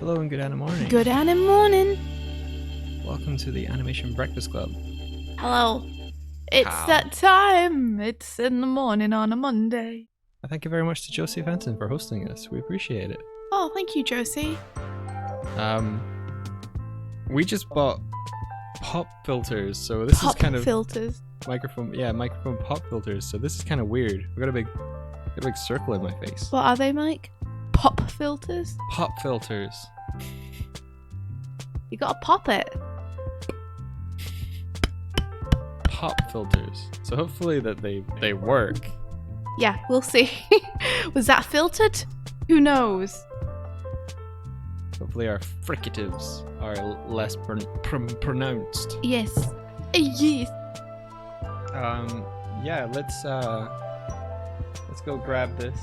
Hello and good anim morning. Good anim morning. Welcome to the Animation Breakfast Club. Hello. It's How? that time. It's in the morning on a Monday. Thank you very much to Josie Fenton for hosting us. We appreciate it. Oh, thank you, Josie. We just bought pop filters, so this is kind of filters. microphone pop filters. So this is kind of weird. We got a big circle in my face. What are they, Mike? Pop filters? Pop filters. You gotta pop it. Pop filters. So hopefully that they work. Yeah, we'll see. Was that filtered? Who knows? Hopefully our fricatives are less pronounced. Yes. Yes. Yeah, let's go grab this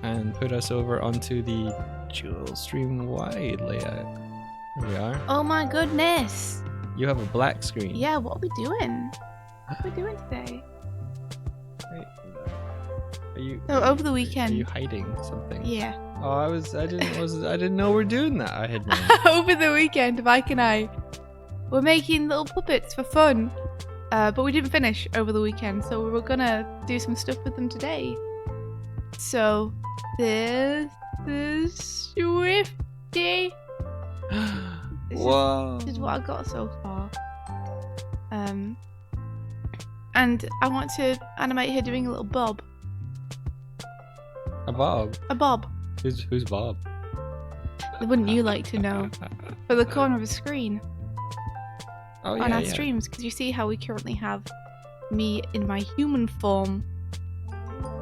and put us over onto the dual stream wide layout. Here we are. Oh my goodness. You have a black screen. Yeah, what are we doing? What are we doing today? Wait, are you? So over the weekend. Are you hiding something? Yeah. Oh, I didn't know we're doing that. I had no. Over the weekend, Mike and I were making little puppets for fun, but we didn't finish over the weekend, so we were gonna do some stuff with them today. So this is Swifty. Whoa. This is what I got so far. And I want to animate her doing a little bob. A bob. A bob. Who's Bob? Wouldn't you like to know? For the corner of the screen. Oh yeah. On our yeah. streams, because you see how we currently have me in my human form.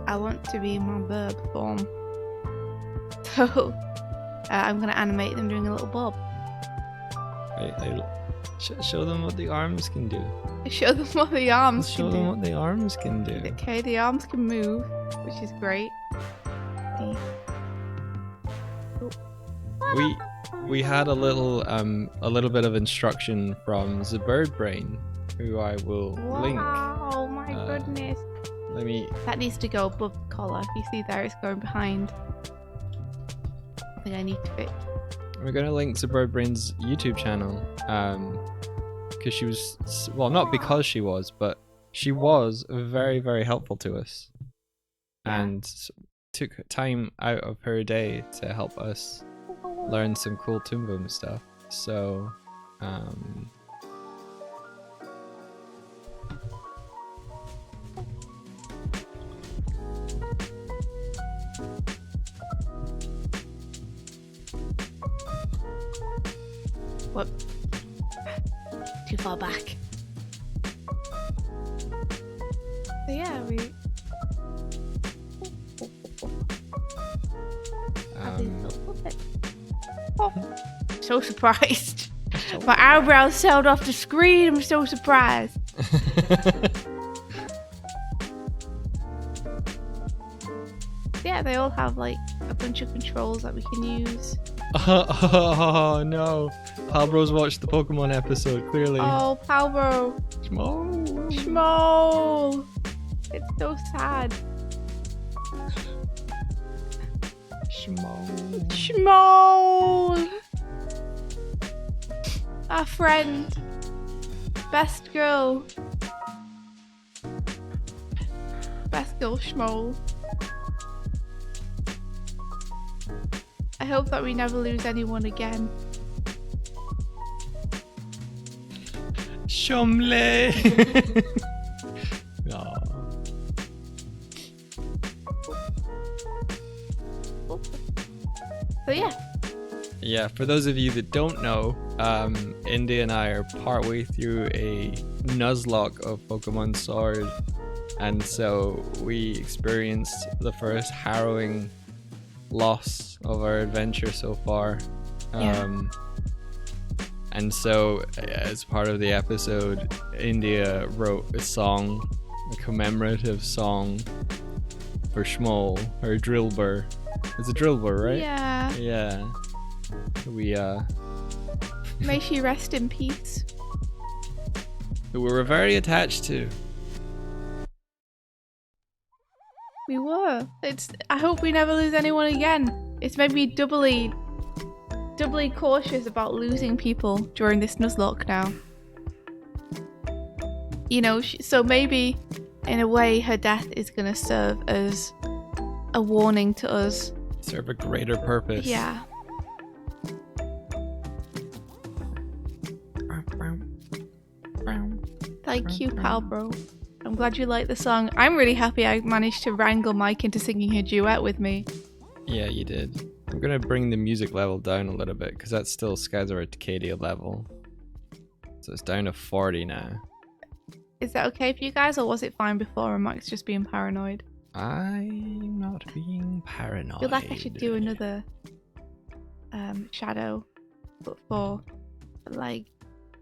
I want to be in my bird form. So I'm going to animate them doing a little bob. Show them what the arms can do. Show them what the arms Show can them do. what the arms can do. Okay, the arms can move, which is great. We had a little bit of instruction from the Bird Brain, who I will link. Oh my goodness. Let me. That needs to go above the collar. You see there, it's going behind. I think I need to fix. We're gonna link the Bird Brain's YouTube channel, because she was not because she was, but she was very, very helpful to us, and took time out of her day to help us learn some cool Toon Boom stuff. So, What? Too far back. So yeah, we have these little puppets. Oh, so surprised. My eyebrows sailed off the screen. I'm so surprised. Yeah, they all have like a bunch of controls that we can use. oh no, Palbro's watched the Pokemon episode clearly. Oh, Palbro. Shmo. Shmole. It's so sad. Shmo. Shmole. Our friend. Best girl. Best girl Shmole. I hope that we never lose anyone again. Shumle. No. So yeah. Yeah, for those of you that don't know, Indy and I are partway through a Nuzlocke of Pokemon Sword, and so we experienced the first harrowing loss of our adventure so far. And so as part of the episode, India wrote a song, a commemorative song for Shmole, her Drillbur. It's a Drillbur, right? Yeah. Yeah. We May she rest in peace. who we were very attached to. We were. I hope we never lose anyone again. It's made me doubly doubly cautious about losing people during this Nuzlocke now. You know, so maybe in a way her death is going to serve as a warning to us. Serve a greater purpose. Yeah. Thank you, pal bro. I'm glad you like the song. I'm really happy I managed to wrangle Mike into singing a duet with me. Yeah, you did. I'm gonna bring the music level down a little bit because that's still Skyzor Arcadia level. So it's down to 40 now. Is that okay for you guys, or was it fine before and Mike's just being paranoid? I'm not being paranoid. I feel like I should do another shadow, but for like...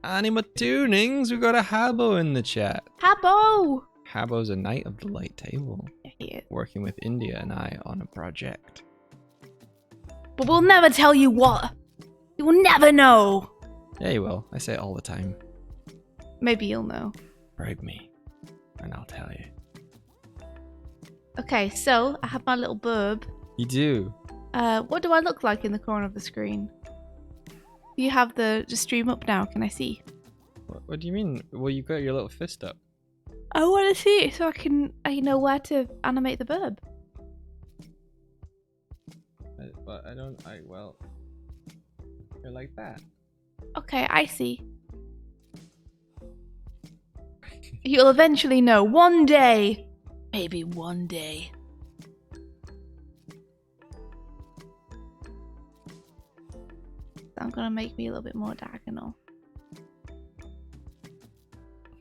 Anima tunings, we got a Habbo in the chat. Habbo! Habbo's a knight of the light table. Yeah, he is. Working with India and I on a project. But we'll never tell you what. You will never know. Yeah, you will. I say it all the time. Maybe you'll know. Bribe me, and I'll tell you. Okay, so I have my little burb. You do? What do I look like in the corner of the screen? Do you have the stream up now? Can I see? What do you mean? Well, you've got your little fist up. I want to see it so I know where to animate the burb. Well, you're like that. Okay, I see. You'll eventually know. One day. Maybe one day. I'm gonna make me a little bit more diagonal.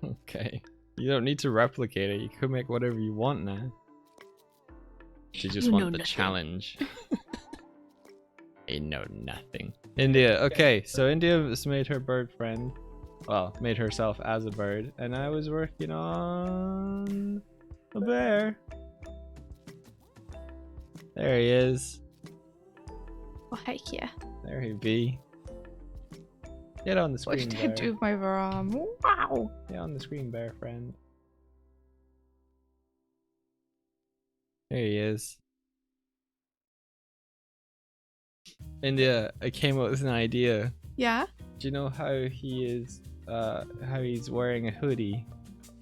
Okay. You don't need to replicate it. You could make whatever you want now. You just want the challenge. I know nothing. India. Okay, so India has made her bird friend. Well, made herself as a bird. And I was working on a bear. There he is. Oh, heck yeah. There he be. Get on the screen, What should bear. I do with my arm? Wow. Get on the screen, bear friend. There he is. India, I came up with an idea. Yeah? Do you know how he is, how he's wearing a hoodie?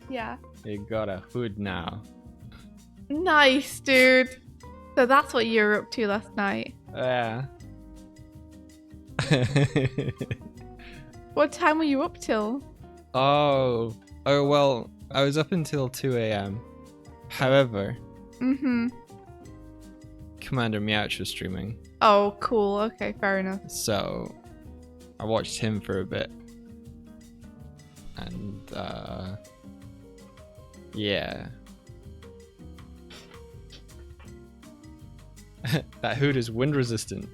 Yeah. He got a hood now. Nice, dude. So that's what you were up to last night. Yeah. What time were you up till? Oh, well, I was up until 2 a.m. However, Commander Meowch was streaming. Oh, cool. Okay, fair enough. So, I watched him for a bit. And, yeah. That hood is wind resistant.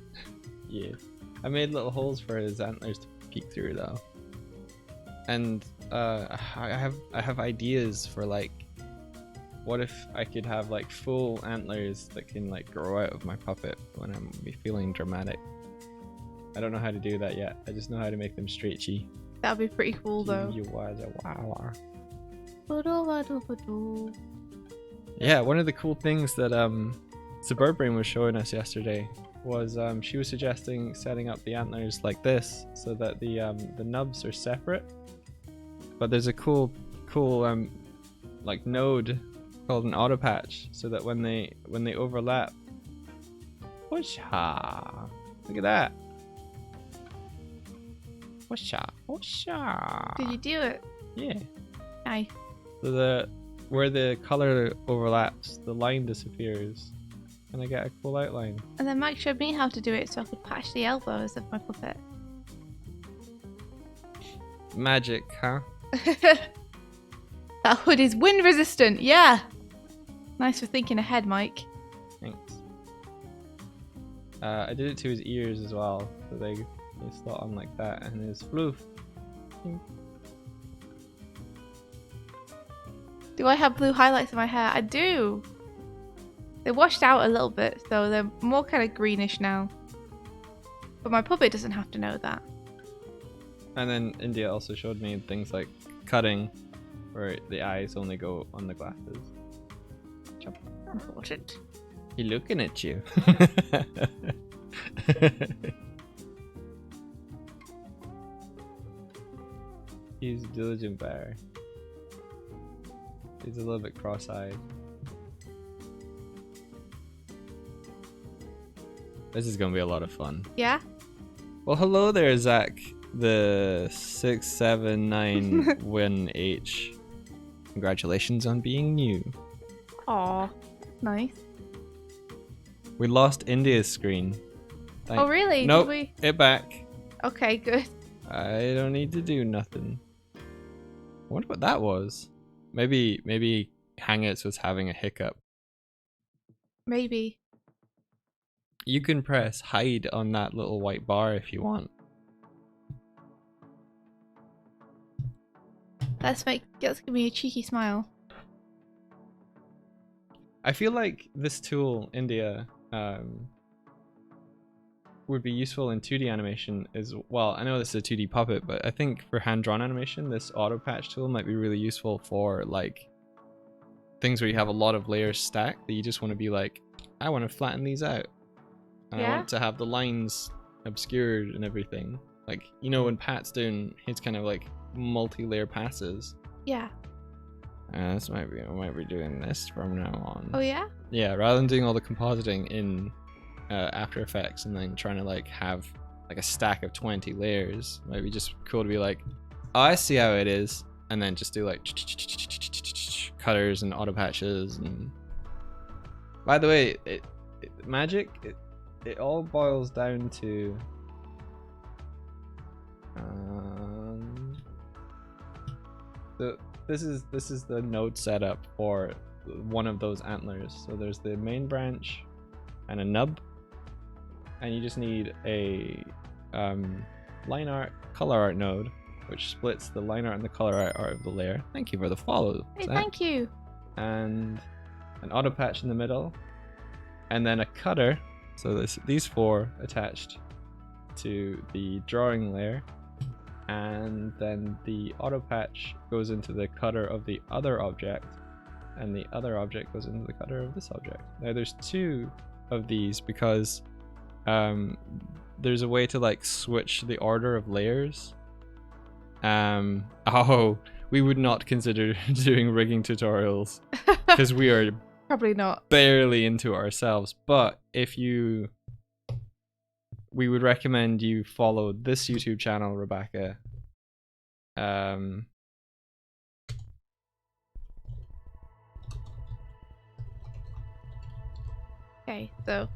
Yeah. I made little holes for his antlers to peek through though. And I have ideas for like, what if I could have like full antlers that can like grow out of my puppet when I'm feeling dramatic. I don't know how to do that yet. I just know how to make them stretchy. That'd be pretty cool though. You was a wow. Ba-do-ba-do-ba-do. Yeah, one of the cool things that Suburbrain was showing us yesterday was she was suggesting setting up the antlers like this so that the nubs are separate. But there's a cool like node called an auto patch so that when they overlap, whoosha! Look at that. Whoosha! Whoosha! Did you do it? Yeah. Nice. So where the color overlaps, the line disappears. And I get a cool outline. And then Mike showed me how to do it so I could patch the elbows of my puppet. Magic, huh? That hood is wind resistant, yeah! Nice for thinking ahead, Mike. Thanks. I did it to his ears as well, so they slot on like that, and his floof. Do I have blue highlights in my hair? I do! They washed out a little bit, so they're more kind of greenish now. But my puppet doesn't have to know that. And then India also showed me things like cutting, where the eyes only go on the glasses. Important. He looking at you. He's a diligent bear. He's a little bit cross-eyed. This is gonna be a lot of fun. Yeah? Well, hello there, Zach. The 679-1H. Congratulations on being new. Aw, nice. We lost India's screen. Oh, really? Nope, Did we? it back. Okay, good. I don't need to do nothing. I wonder what that was. Maybe Hangouts was having a hiccup. Maybe. You can press hide on that little white bar if you want. Let's give me a cheeky smile. I feel like this tool, India, would be useful in 2D animation as well. I know this is a 2D puppet, but I think for hand-drawn animation, this auto patch tool might be really useful for like things where you have a lot of layers stacked that you just want to be like, I want to flatten these out. And I want to have the lines obscured and everything. Like, you know, when Pat's doing his kind of like multi-layer passes. Yeah. This might be, I might be doing this from now on. Oh yeah? Yeah, rather than doing all the compositing in After Effects and then trying to like have like a stack of 20 layers, might be just cool to be like, oh, I see how it is, and then just do like cutters and auto patches. And by the way, magic, it all boils down to this is the node setup for one of those antlers. So there's the main branch and a nub, and you just need a line art, color art node, which splits the line art and the color art out of the layer. Thank you for the follow. Hey, Zach. thank you. And an auto patch in the middle, and then a cutter. So these four attached to the drawing layer, and then the auto patch goes into the cutter of the other object, and the other object goes into the cutter of this object. Now there's two of these because there's a way to like switch the order of layers. Oh, we would not consider doing rigging tutorials because we are probably not barely into ourselves, but we would recommend you follow this YouTube channel, Rebecca. Okay, so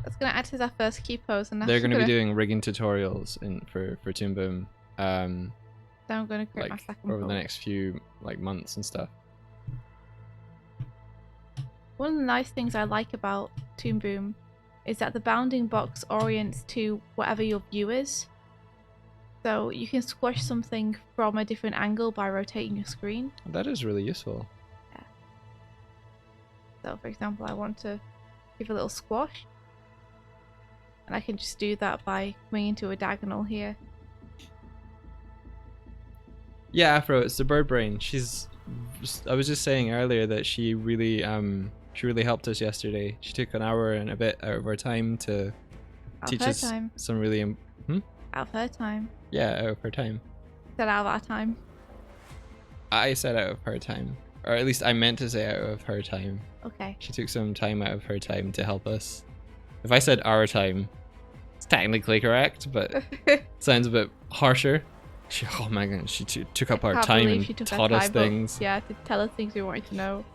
that's gonna add to our first key pose, and they're gonna be doing rigging tutorials for Toon Boom. Then I'm gonna create my like second over pose. the next few like months and stuff. One of the nice things I like about Toon Boom is that the bounding box orients to whatever your view is. So you can squash something from a different angle by rotating your screen. That is really useful. Yeah. So for example, I want to give a little squash, and I can just do that by coming into a diagonal here. Yeah, Afro, it's the bird brain. I was just saying earlier that she really helped us yesterday. She took an hour and a bit out of her time to teach us some really Out of her time. Yeah, out of her time. Said out of our time. I said out of her time, or at least I meant to say out of her time. Okay. She took some time out of her time to help us. If I said our time, it's technically correct, but sounds a bit harsher. Oh my god, she took up our time and taught us things. Yeah, to tell us things we wanted to know.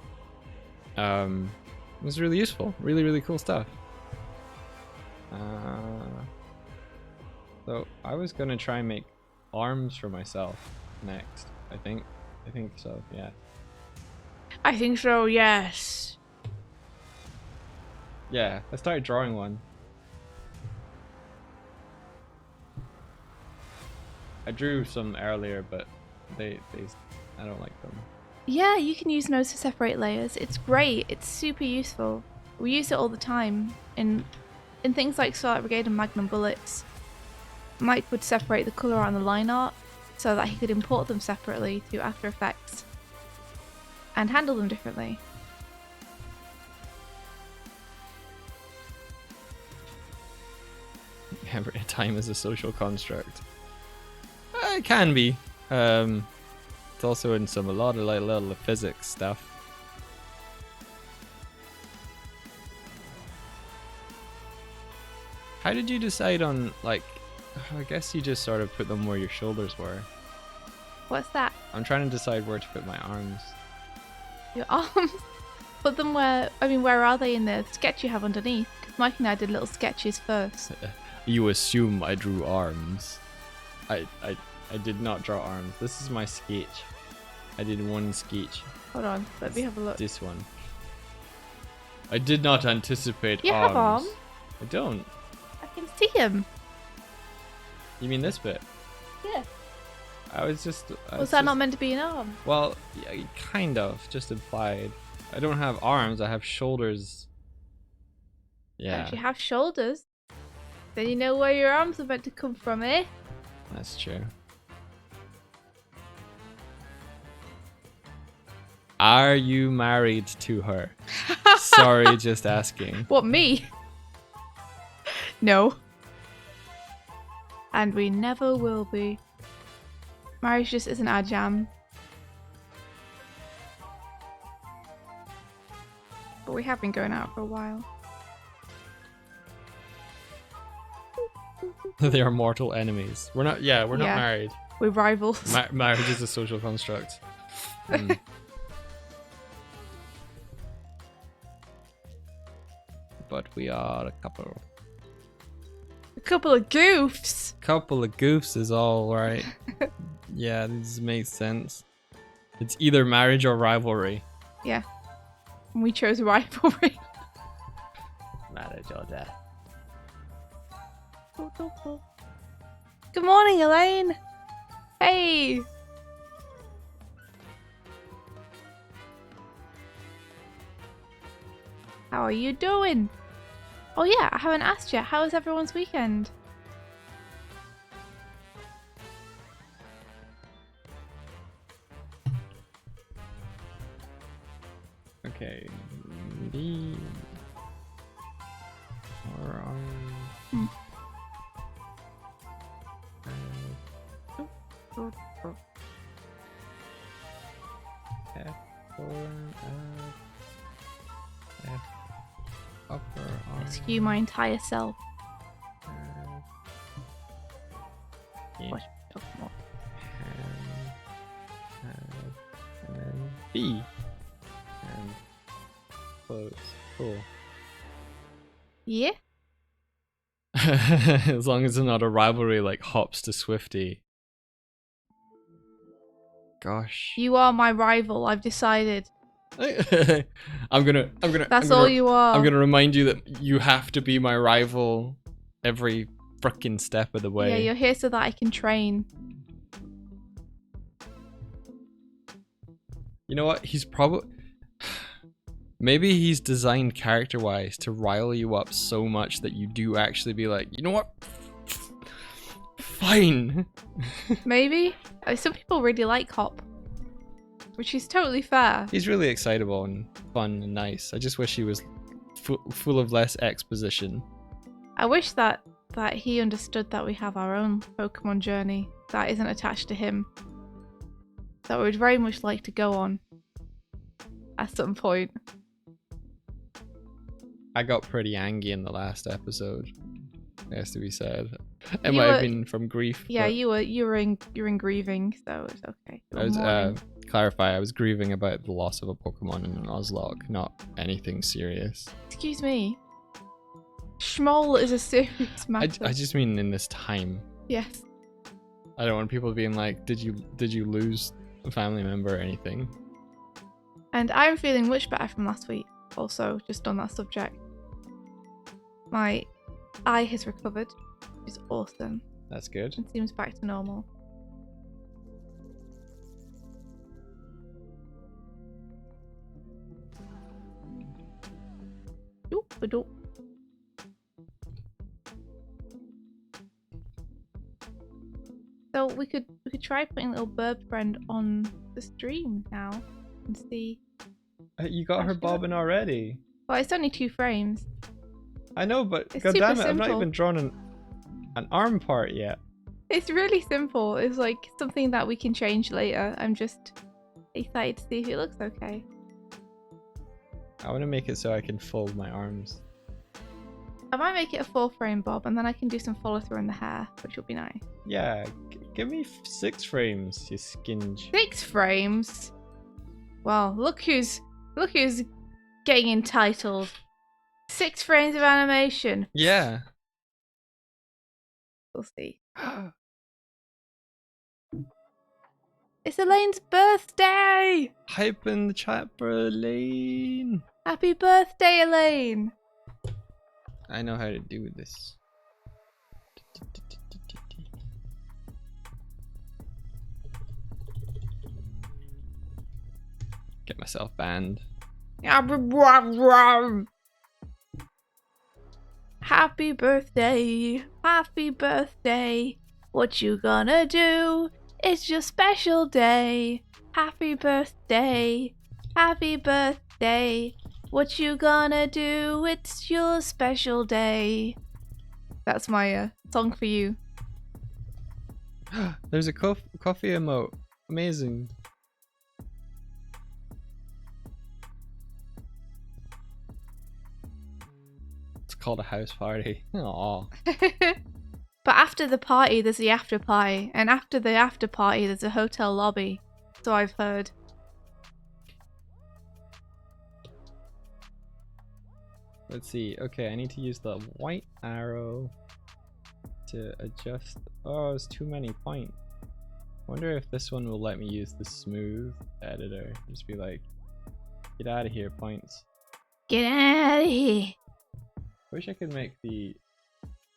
It was really useful. Really, really cool stuff. So I was gonna try and make arms for myself next. I think so. Yeah. I think so. Yes. Yeah. I started drawing one. I drew some earlier, but I don't like them. Yeah, you can use nodes to separate layers. It's great. It's super useful. We use it all the time in things like Starlight Brigade and Magnum Bullets. Mike would separate the colour on the line art so that he could import them separately to After Effects and handle them differently. Time is a social construct. It can be. It's also in a lot of like little physics stuff. How did you decide on, like, I guess you just sort of put them where your shoulders were. What's that? I'm trying to decide where to put my arms. Your arms? Put them where, I mean, where are they in the sketch you have underneath? Because Mike and I did little sketches first. You assume I drew arms. I did not draw arms. This is my sketch. I did one sketch. Hold on, let me have a look. This one. I did not anticipate You arms. have arms? I don't. I can see them. You mean this bit? Yeah. Was that not meant to be an arm? Well, yeah, kind of. Just implied. I don't have arms. I have shoulders. Yeah. If you have shoulders, then you know where your arms are meant to come from, eh? That's true. Are you married to her? Sorry, just asking. What, me? No. And we never will be. Marriage just isn't our jam. But we have been going out for a while. They are mortal enemies. We're not. Yeah, we're not married. We're rivals. Marriage is a social construct. But we are a couple. A couple of goofs. Couple of goofs is all right. Yeah, this makes sense. It's either marriage or rivalry. Yeah. And we chose rivalry. Marriage or death. Good morning, Elaine. Hey. How are you doing? Oh yeah, I haven't asked yet. How was everyone's weekend? Okay. Rescue my entire self. What? And then B. And close. Cool. Yeah? As long as it's not a rivalry like Hops to Swifty. Gosh. You are my rival, I've decided. I'm gonna all you are. I'm gonna remind you that you have to be my rival every frickin' step of the way. Yeah, you're here so that I can train. You know what? He's probably... Maybe he's designed character-wise to rile you up so much that you do actually be like, you know what? Fine. Maybe. Some people really like Hop, which is totally fair. He's really excitable and fun and nice. I just wish he was full of less exposition. I wish that he understood that we have our own Pokemon journey that isn't attached to him, that we would very much like to go on at some point. I got pretty angry in the last episode. It has to be said. It might have been from grief. Yeah, you were in grieving, so it's okay. I was clarify. I was grieving about the loss of a Pokemon in an Nuzlocke, not anything serious. Excuse me. Schmoll is a serious matter. I just mean in this time. Yes. I don't want people being like, did you lose a family member or anything? And I'm feeling much better from last week. Also, just on that subject, my eye has recovered, which is awesome. That's good. It seems back to normal. Doop-a-doop. So we could try putting little bird friend on the stream now and see. You got her bobbing already. Well, it's only 2 frames. I know, but It's god damn it, super I've not simple. even drawn an arm part yet. It's really simple. It's like something that we can change later. I'm just excited to see if it looks okay. I want to make it so I can fold my arms. I might make it a 4-frame bob, and then I can do some follow through in the hair, which will be nice. Yeah, give me 6 frames, you skinge. 6 frames? Well, look who's getting entitled. 6 frames of animation. Yeah. We'll see. It's Elaine's birthday! Hype in the chat for Elaine. Happy birthday, Elaine! I know how to do this. Get myself banned. Happy birthday, happy birthday. What you gonna do? It's your special day. Happy birthday, happy birthday. What you gonna do? It's your special day. That's my song for you. There's a coffee emote. Amazing. It's called a house party. Aww. But after the party, there's the after party. And after the after party, there's a hotel lobby. So I've heard. Let's see. Okay, I need to use the white arrow to adjust. Oh, it's too many points. Wonder if this one will let me use the smooth editor. Just be like, get out of here, points. Get out of here. Wish I could make the.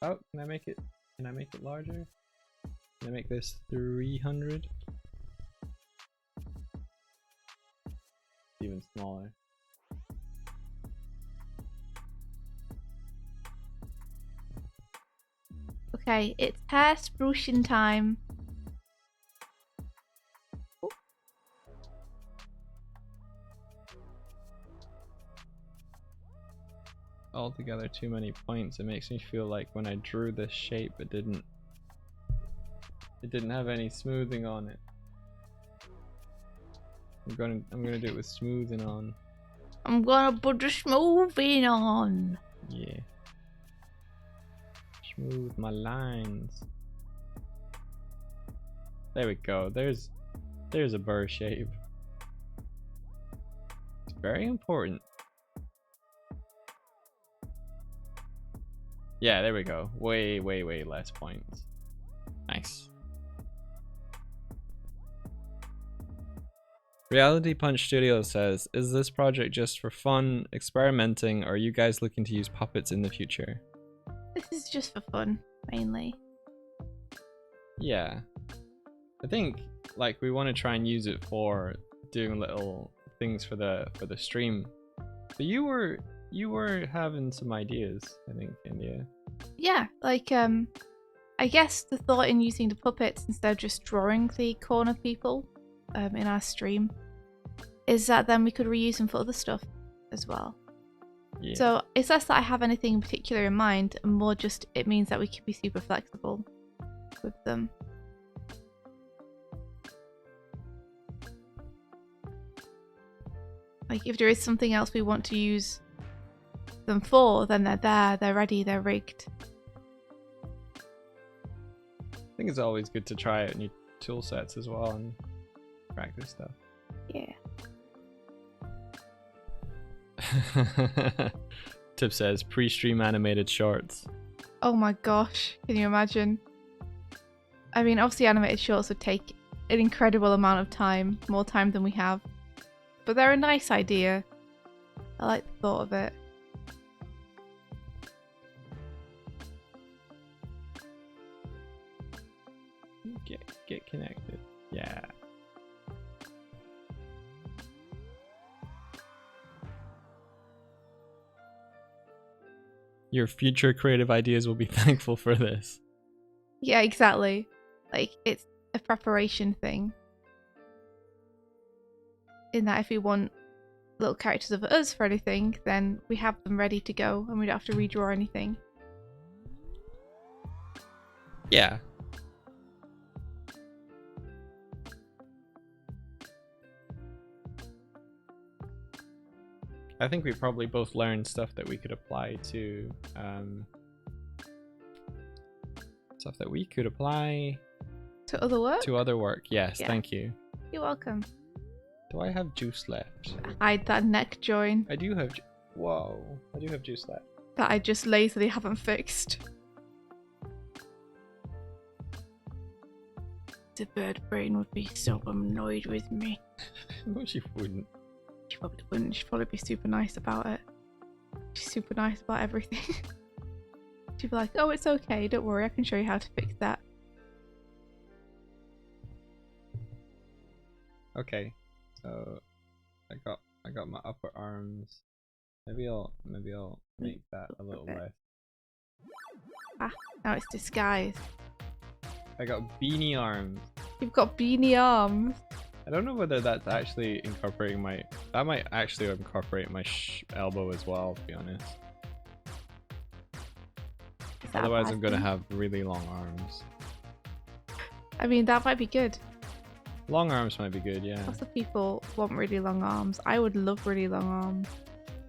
Oh, can I make it? Can I make it larger? Can I make this 300? Even smaller. Okay, it's hair sprucing time. Ooh. Altogether too many points. It makes me feel like when I drew this shape it didn't have any smoothing on it. I'm gonna do it with smoothing on. I'm gonna put the smoothing on. Yeah. Smooth my lines. There we go. There's a burr shape. It's very important. Yeah, there we go. Way less points. Nice. Reality Punch Studio says, is this project just for fun, experimenting, or are you guys looking to use puppets in the future? This is just for fun, mainly. Yeah. I think like we want to try and use it for doing little things for the stream. But you were having some ideas, I think, India. Yeah, like I guess the thought in using the puppets instead of just drawing the corner people in our stream is that then we could reuse them for other stuff as well. Yeah. So it's less that I have anything in particular in mind, and more just it means that we can be super flexible with them. Like if there is something else we want to use them for, then they're there, they're ready, they're rigged. I think it's always good to try out new tool sets as well and practice stuff. Yeah. Tip says pre-stream animated shorts. Oh my gosh, can you imagine? I mean, obviously animated shorts would take an incredible amount of time, more time than we have. But they're a nice idea. I like the thought of it. Get connected. Yeah. Your future creative ideas will be thankful for this. Yeah, exactly. Like, it's a preparation thing. In that if we want little characters of us for anything, then we have them ready to go and we don't have to redraw anything. Yeah. I think we probably both learned stuff that we could apply to stuff that we could apply To other work? to other work. Yes, Yeah. thank you. You're welcome. Do I have juice left? Hide that neck join I do have. Whoa, I do have juice left. that I just lazily haven't fixed. The bird brain would be so annoyed with me. No, she wouldn't. She probably wouldn't. She'd probably be super nice about it. She's super nice about everything. She'd be like, "Oh, it's okay. Don't worry. I can show you how to fix that." Okay, so I got my upper arms. Maybe I'll make that a little less. Ah, now it's disguised. I got beanie arms. You've got beanie arms. I don't know whether that's actually incorporating my. That might actually incorporate my elbow as well, to be honest. Is that a Otherwise, bad I'm gonna thing? have really long arms. I mean, that might be good. Long arms might be good, yeah. Lots of people want really long arms. I would love really long arms.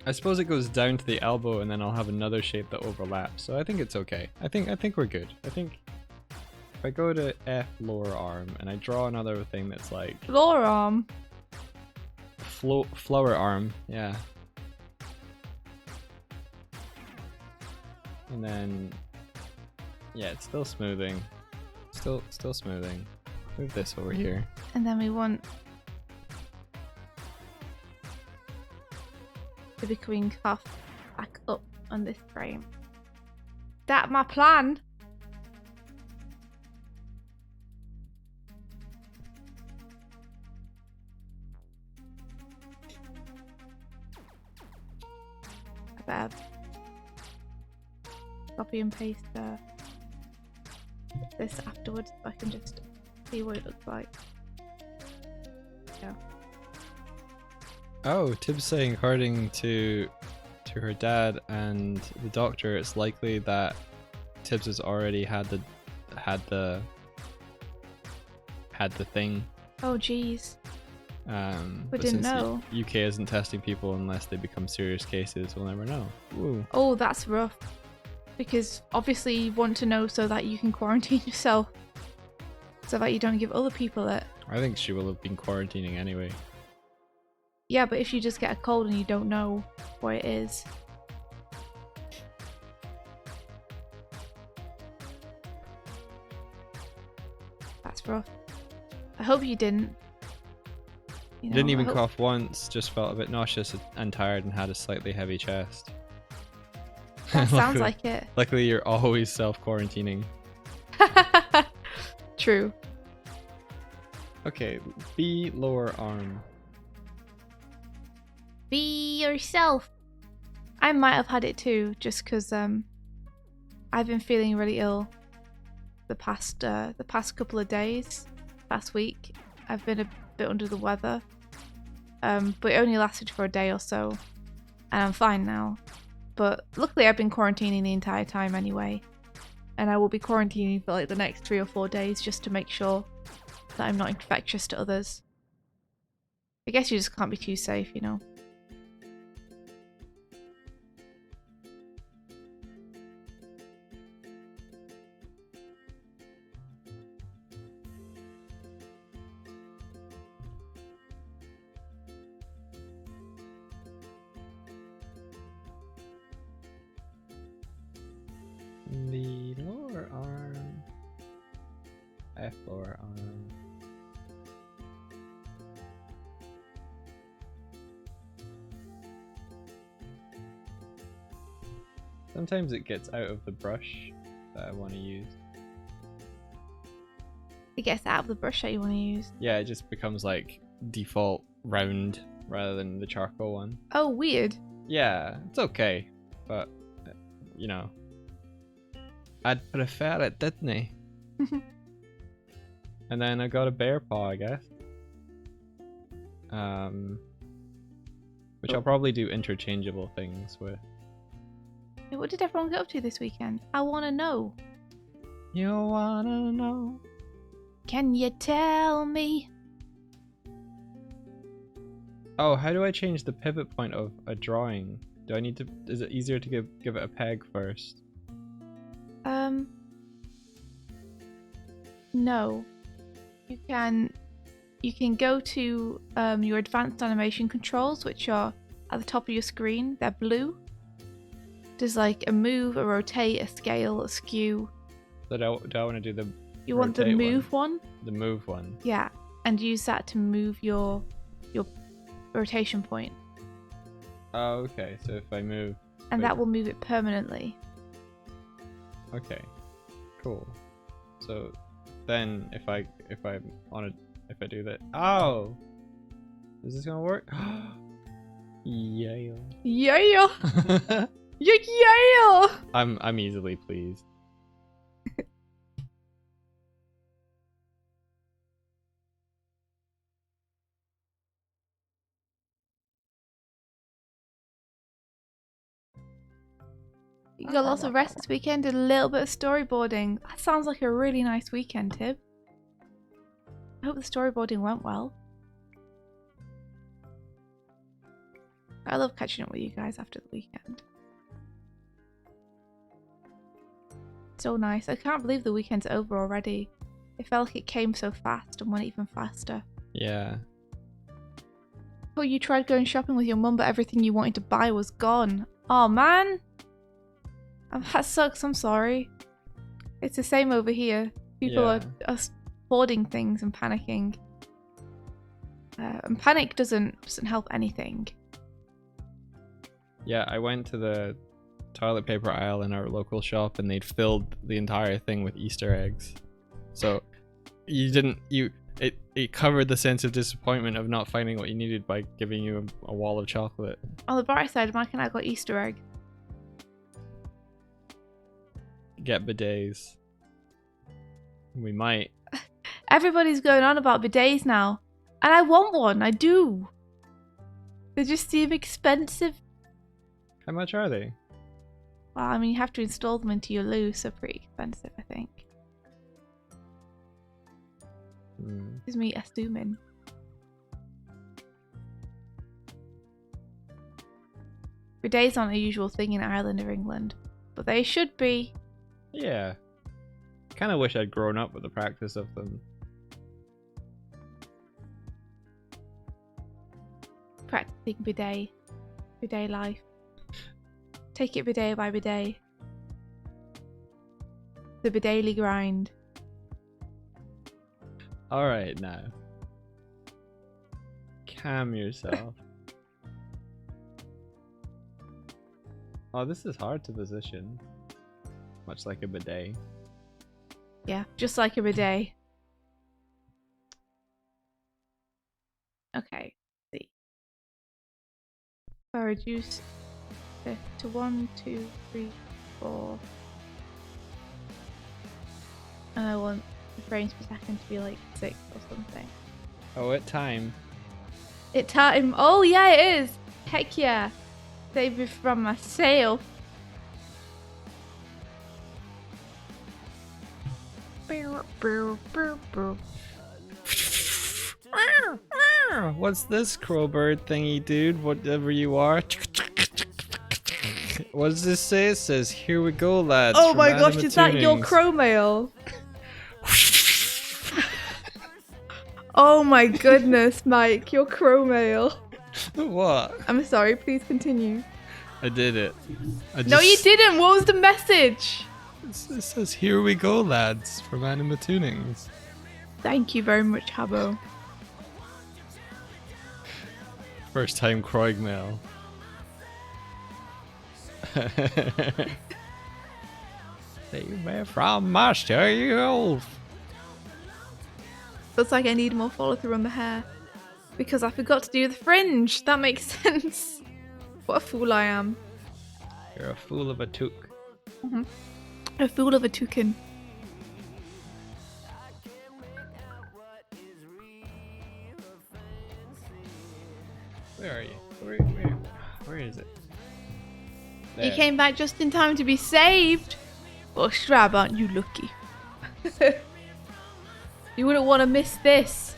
I suppose it goes down to the elbow, and then I'll have another shape that overlaps. So I think it's okay. I think we're good. I think if I go to F lower arm and I draw another thing that's like Floor arm. flower arm, yeah. And then yeah, it's still smoothing. Still smoothing. Move this over here. And then we want the becoming cuff back up on this frame. That my plan. I better copy and paste this afterwards so I can just see what it looks like. Yeah. Oh, Tib's saying according to her dad and the doctor, it's likely that Tibbs has already had the thing. Oh jeez. But didn't since know. UK isn't testing people unless they become serious cases, we'll never know. Ooh. Oh, that's rough. Because obviously you want to know so that you can quarantine yourself. So that you don't give other people it. I think she will have been quarantining anyway. Yeah, but if you just get a cold and you don't know what it is. That's rough. I hope you didn't. You know, Didn't I even hope- cough once, just felt a bit nauseous and tired and had a slightly heavy chest. That sounds Luckily- like it. Luckily, you're always self-quarantining. True. Okay, B lower arm. Be yourself. I might have had it too, just because I've been feeling really ill the past couple of days. Last week, I've been a bit under the weather, but it only lasted for a day or so, and I'm fine now. But luckily, I've been quarantining the entire time anyway, and I will be quarantining for like the next 3 or 4 days just to make sure that I'm not infectious to others. I guess you just can't be too safe, you know. The lower arm. F lower arm. Sometimes it gets out of the brush that I want to use. It gets out of the brush that you want to use. Yeah, it just becomes like default round rather than the charcoal one. Oh, weird. Yeah, it's okay, but you know, I'd prefer it, didn't I? And then I got a bear paw, I guess. Which I'll probably do interchangeable things with. Hey, what did everyone get up to this weekend? I want to know. You wanna know? Can you tell me? Oh, how do I change the pivot point of a drawing? Do I need to? Is it easier to give it a peg first? No. You can go to your advanced animation controls, which are at the top of your screen. They're blue. There's like a move, a rotate, a scale, a skew. So do I want to do the? You want the move one? The move one. Yeah, and use that to move your rotation point. Oh, okay. So if I move. And that will move it permanently. Okay. Cool. So then if I do that. Oh. Is this gonna work? Yeah. Yeah. Yeah. I'm easily pleased. You got lots of rest this weekend, did a little bit of storyboarding. That sounds like a really nice weekend, Tib. I hope the storyboarding went well. I love catching up with you guys after the weekend. So nice. I can't believe the weekend's over already. It felt like it came so fast and went even faster. Yeah. Oh, you tried going shopping with your mum, but everything you wanted to buy was gone. Oh man! That sucks, I'm sorry. It's the same over here. People are hoarding things and panicking. And panic doesn't help anything. Yeah, I went to the toilet paper aisle in our local shop and they'd filled the entire thing with Easter eggs. So it covered the sense of disappointment of not finding what you needed by giving you a wall of chocolate. On the bright side, Mike and I got Easter egg. Get bidets. We might. Everybody's going on about bidets now. And I want one, I do. They just seem expensive. How much are they? Well, I mean, you have to install them into your loo, so pretty expensive, I think. Is me assuming. Bidets aren't a usual thing in Ireland or England, but they should be. Yeah. Kind of wish I'd grown up with the practice of them. Practicing bidet. Bidet life. Take it bidet by bidet. The bidetly grind. Alright now. Calm yourself. Oh, this is hard to position. Much like a bidet. Yeah, just like a bidet. Okay, let's see. If I reduce this to 1, 2, 3, 4. And I want the frames per second to be like 6 or something. Oh, what time? It time. Oh yeah, it is. Heck yeah. Save me from myself. What's this crowbird thingy, dude? Whatever you are. What does this say? It says, "Here we go, lads." Oh my gosh, is that your crow mail? Oh my goodness, Mike, your crow mail. What? I'm sorry, please continue. I did it. No, you didn't. What was the message? It says, "Here we go, lads," from Animating. Thank you very much, Habbo. First time Croig mail. Save me from myself. Looks like I need more follow through on the hair. Because I forgot to do the fringe. That makes sense. What a fool I am. You're a fool of a took. A fool of a toucan. Where are you? Where is it? You There. came back just in time to be saved. Well, Strab, aren't you lucky? You wouldn't want to miss this.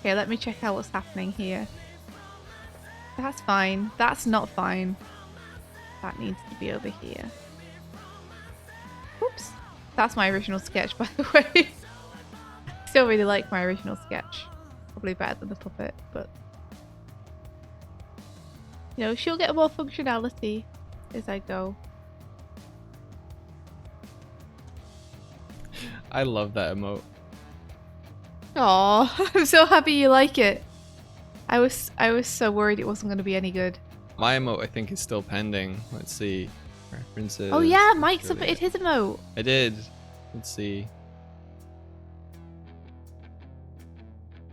Okay, let me check out what's happening here. That's fine. That's not fine. That needs to be over here. Oops. That's my original sketch, by the way. Still really like my original sketch. Probably better than the puppet, but... You know, she'll get more functionality as I go. I love that emote. Aw, I'm so happy you like it. I was so worried it wasn't going to be any good. My emote, I think, is still pending. Let's see. References. Oh yeah, Mike submitted his emote. I did. Let's see.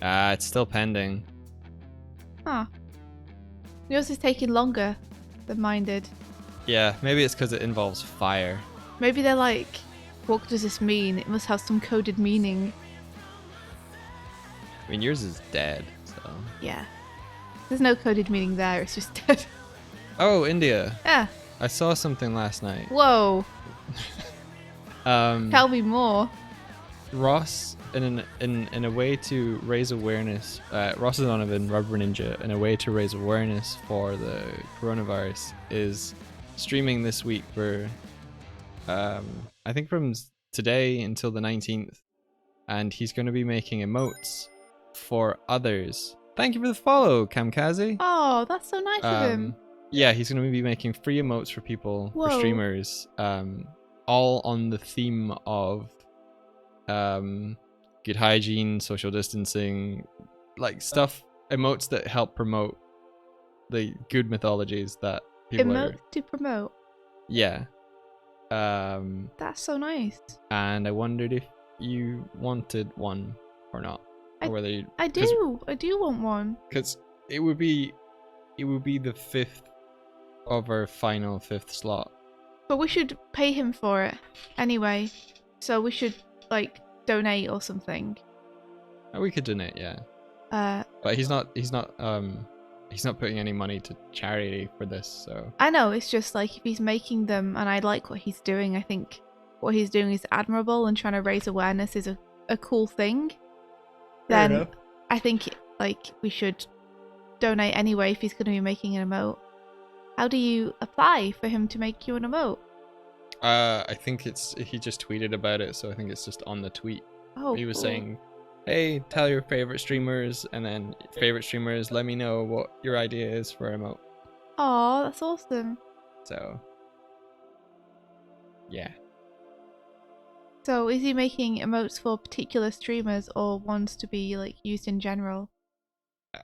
It's still pending. Huh. Yours is taking longer than mine did. Yeah, maybe it's because it involves fire. Maybe they're like, what does this mean? It must have some coded meaning. I mean, yours is dead, so... Yeah. There's no coded meaning there, it's just dead. Oh, India. Yeah. I saw something last night. Whoa. Tell me more. Ross, in a way to raise awareness, Ross Donovan, Rubber Ninja, in a way to raise awareness for the coronavirus, is streaming this week for, I think from today until the 19th, and he's going to be making emotes for others. Thank you for the follow, Kamkaze. Oh, that's so nice of him. Yeah, he's going to be making free emotes for people, for streamers, all on the theme of good hygiene, social distancing, like stuff, emotes that help promote the good mythologies that people Emote to promote. Yeah. That's so nice. And I wondered if you wanted one or not, or whether you... I do want one. Because it would be the fifth of our final fifth slot. But we should pay him for it anyway. So we should like donate or something. Oh, we could donate, yeah. But he's not putting any money to charity for this, so. I know, it's just like if he's making them and I like what he's doing, I think what he's doing is admirable and trying to raise awareness is a cool thing. Fair Then enough. I think like we should donate anyway if he's going to be making an emote. How do you apply for him to make you an emote? I think he just tweeted about it, so I think it's just on the tweet. Oh, he was cool. saying, hey, tell your favorite streamers, and then favorite streamers, let me know what your idea is for an emote. Oh, that's awesome. So, yeah. So is he making emotes for particular streamers or ones to be like used in general?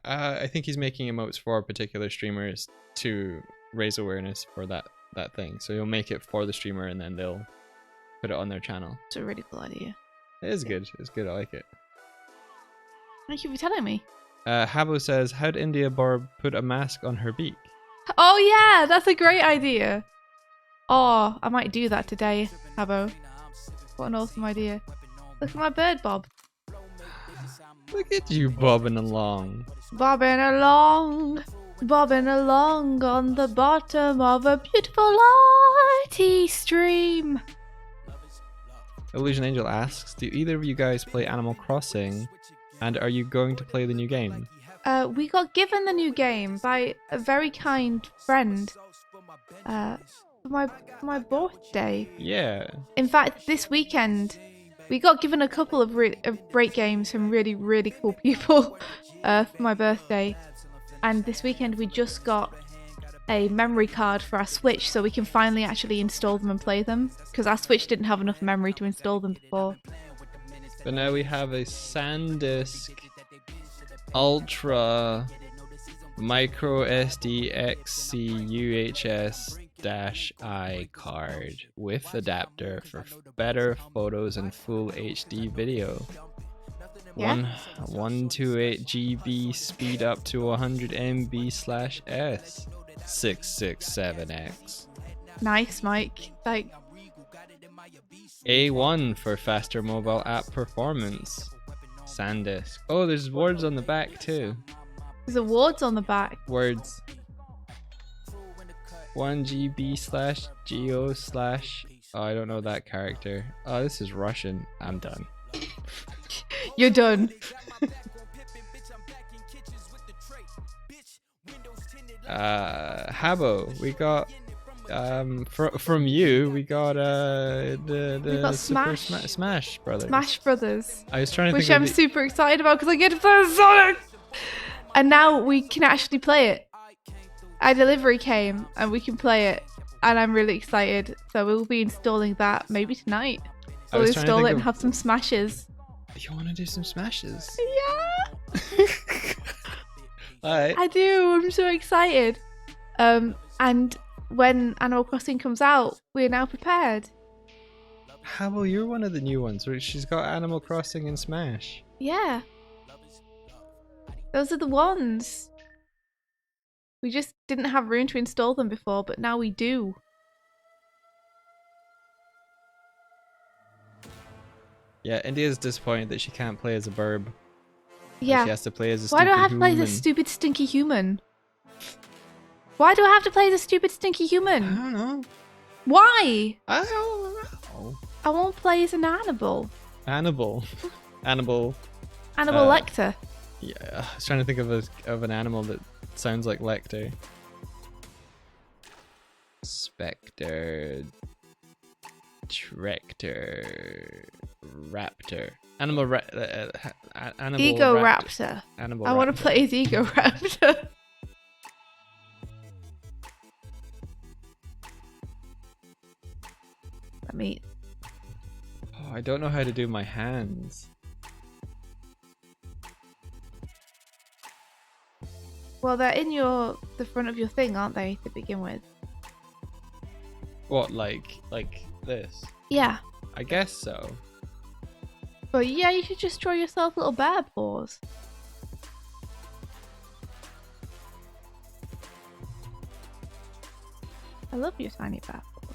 I think he's making emotes for particular streamers to raise awareness for that thing. So he'll make it for the streamer and then they'll put it on their channel. It's a really cool idea. It is good. It's good. I like it. Thank you for telling me. Habo says, how'd India Barb put a mask on her beak? Oh yeah, that's a great idea. Oh, I might do that today, Habo. What an awesome idea. Look at my bird bob. Look at you bobbing along. Bobbing along. Bobbing along on the bottom of a beautiful mighty stream. Illusion Angel asks, do either of you guys play Animal Crossing? And are you going to play the new game? We got given the new game by a very kind friend for my birthday. Yeah. In fact, this weekend we got given a couple of great games from really, really cool people for my birthday. And this weekend we just got a memory card for our Switch so we can finally actually install them and play them. Because our Switch didn't have enough memory to install them before. But now we have a SanDisk Ultra Micro SD XC UHS-I card with adapter for better photos and full HD video. Yeah. 128 GB speed up to 100 MB/s 667X. Nice, Mike. Like A1 for faster mobile app performance. SanDisk. Oh, there's words on the back too. there's awards on the back. Words. 1 GB/GO/ oh, I don't know that character. Oh, this is Russian. I'm done. You're done. Habbo, we got from you, we got We got Super Smash. Smash Brothers. Smash Brothers. I was trying to Which think I'm of the... super excited about because I get to play as Sonic! And now we can actually play it. Our delivery came and we can play it. And I'm really excited. So we'll be installing that maybe tonight. We'll install it and have some smashes. You want to do some smashes? Yeah! Alright. I do. I'm so excited. And when Animal Crossing comes out, we're now prepared. Habbo, you're one of the new ones. She's got Animal Crossing and Smash. Yeah. Those are the ones. We just didn't have room to install them before, but now we do. Yeah, India's disappointed that she can't play as a burb. Yeah. She has to play as a Why stupid do I have to play as a human. stupid stinky human? Why do I have to play as a stupid stinky I human? don't know. Why? I don't know. I won't play as an Annabelle. Annabelle. Annabelle Uh, Lecter. Yeah, I was trying to think of an animal that sounds like Lecter. Spectre. Trector. Raptor. Animal Ego Raptor. Animal I want to play as Ego Raptor. Let me... Oh, I don't know how to do my hands. Well, they're in the front of your thing, aren't they, to begin with? What, like this? Yeah. I guess so. But yeah, you should just draw yourself little bear paws. I love your tiny bear paws.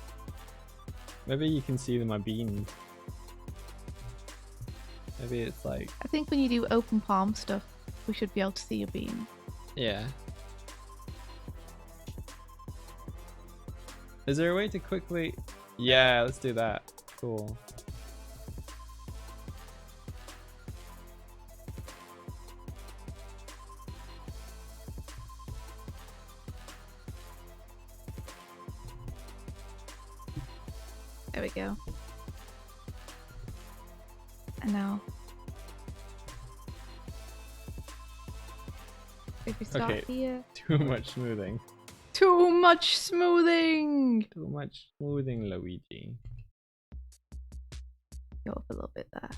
Maybe you can see my beans. Maybe it's like... I think when you do open palm stuff, we should be able to see your beans. Yeah. Is there a way to quickly... Yeah, let's do that. Cool. There we go. And now... if we start here... Too much smoothing. Too much smoothing! Too much smoothing, Luigi. Go up a little bit there.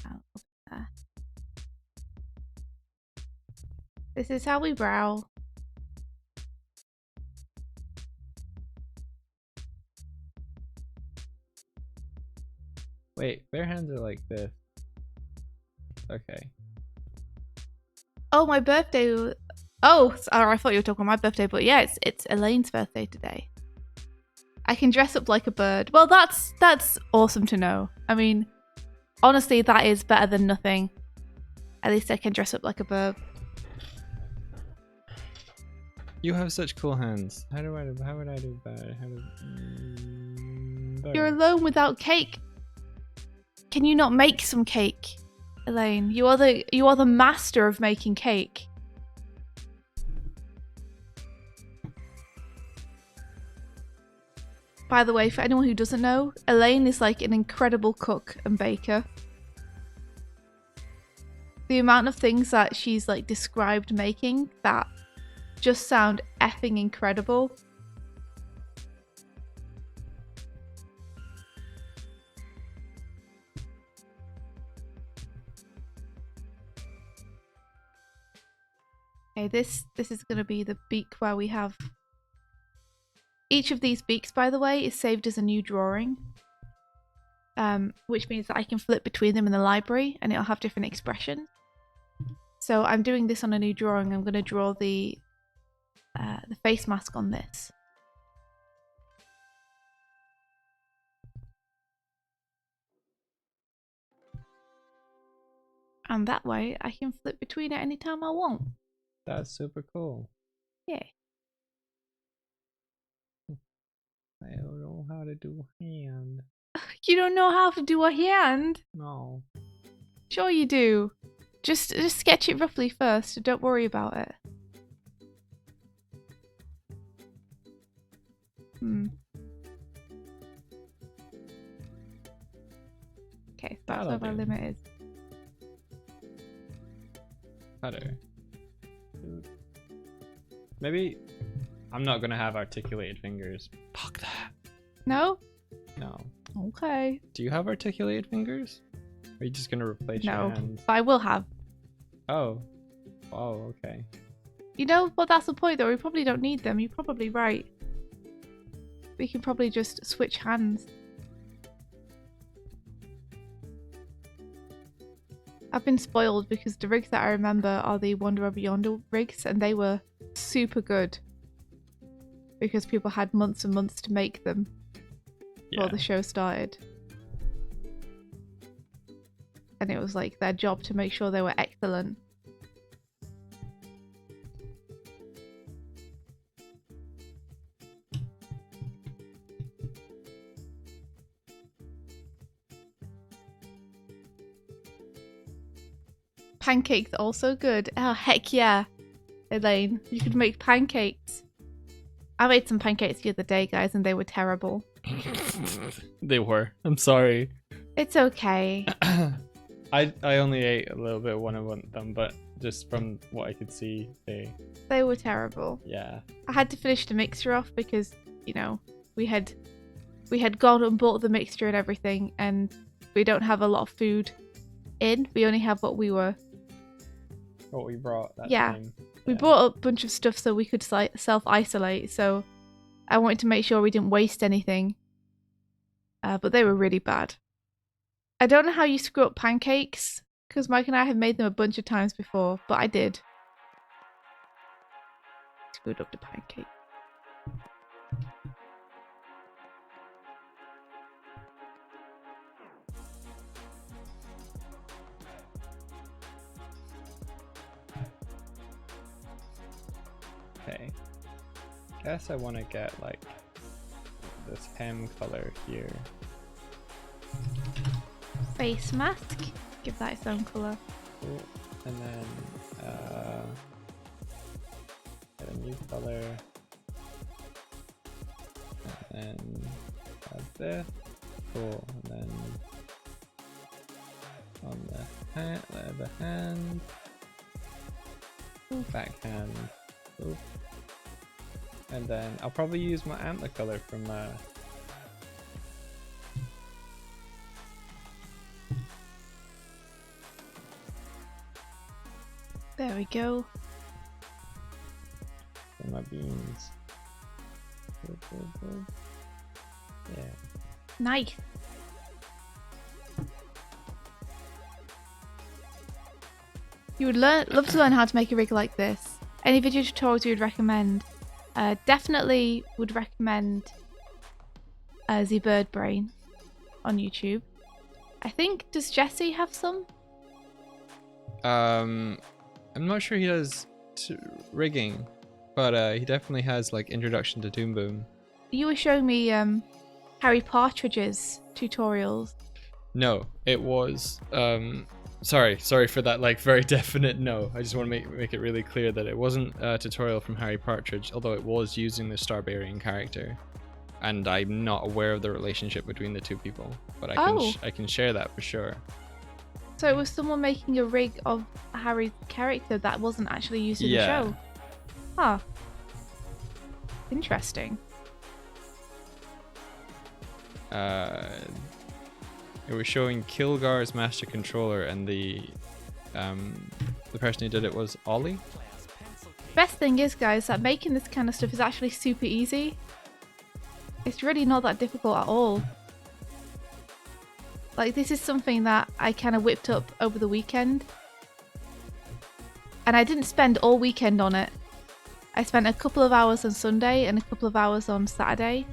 Out up there. This is how we brow. Wait, bare hands are like this. Okay. Oh, my birthday. Oh, sorry, I thought you were talking about my birthday, but yeah, it's Elaine's birthday today. I can dress up like a bird. Well, that's awesome to know. I mean, honestly, that is better than nothing. At least I can dress up like a bird. You have such cool hands. How would I do better? Better. You're alone without cake. Can you not make some cake, Elaine? You are the master of making cake. By the way, for anyone who doesn't know, Elaine is like an incredible cook and baker. The amount of things that she's like described making that just sound effing incredible. Okay, this is going to be the beak where we have... Each of these beaks, by the way, is saved as a new drawing. Which means that I can flip between them in the library and it'll have different expressions. So I'm doing this on a new drawing. I'm going to draw the face mask on this. And that way I can flip between it anytime I want. That's super cool. Yeah. I don't know how to do hand. You don't know how to do a hand? No. Sure you do. Just sketch it roughly first. Don't worry about it. Okay, so that's what our limit is. Better. Maybe I'm not gonna have articulated fingers. Fuck that. No? No. Okay. Do you have articulated fingers? Or are you just gonna replace your hands? No, but I will have. Oh. Oh, okay. You know, but that's the point though. We probably don't need them. You're probably right. We can probably just switch hands. I've been spoiled because the rigs that I remember are the Wonder Over Yonder rigs, and they were super good because people had months and months to make them before the show started. And it was like their job to make sure they were excellent. Pancakes are also good. Oh, heck yeah. Elaine, you could make pancakes. I made some pancakes the other day, guys, and they were terrible. They were. I'm sorry. It's okay. I only ate a little bit of one of them, but just from what I could see, they were terrible. Yeah. I had to finish the mixture off because, you know, we had gone and bought the mixture and everything, and we don't have a lot of food in. We only have what we brought that time. We brought a bunch of stuff so we could self-isolate, so I wanted to make sure we didn't waste anything. But they were really bad. I don't know how you screw up pancakes, because Mike and I have made them a bunch of times before, but I did. Screwed up the pancake. Okay. Guess I want to get like this hem color here. Face mask. Give that its own colour. Cool. And then get a new color. And then add this. Cool. And then on the hand. Backhand. Ooh. And then I'll probably use my antler color from there we go. from my beans. Yeah. Nice. You would love to learn how to make a rig like this. Any video tutorials you would recommend? Definitely would recommend the Bird Brain on YouTube. I think, does Jesse have some? I'm not sure he does rigging, but he definitely has like introduction to Toon Boom. You were showing me Harry Partridge's tutorials. No, it was sorry for that like very definite no. I just want to make it really clear that it wasn't a tutorial from Harry Partridge, although it was using the Starbarian character, and I'm not aware of the relationship between the two people, but I can share that for sure. So it was someone making a rig of Harry's character that wasn't actually used in the show. Huh. Interesting. It was showing Kilgar's Master Controller, and the person who did it was Ollie. Best thing is, guys, that making this kind of stuff is actually super easy. It's really not that difficult at all. Like, this is something that I kind of whipped up over the weekend. And I didn't spend all weekend on it. I spent a couple of hours on Sunday and a couple of hours on Saturday.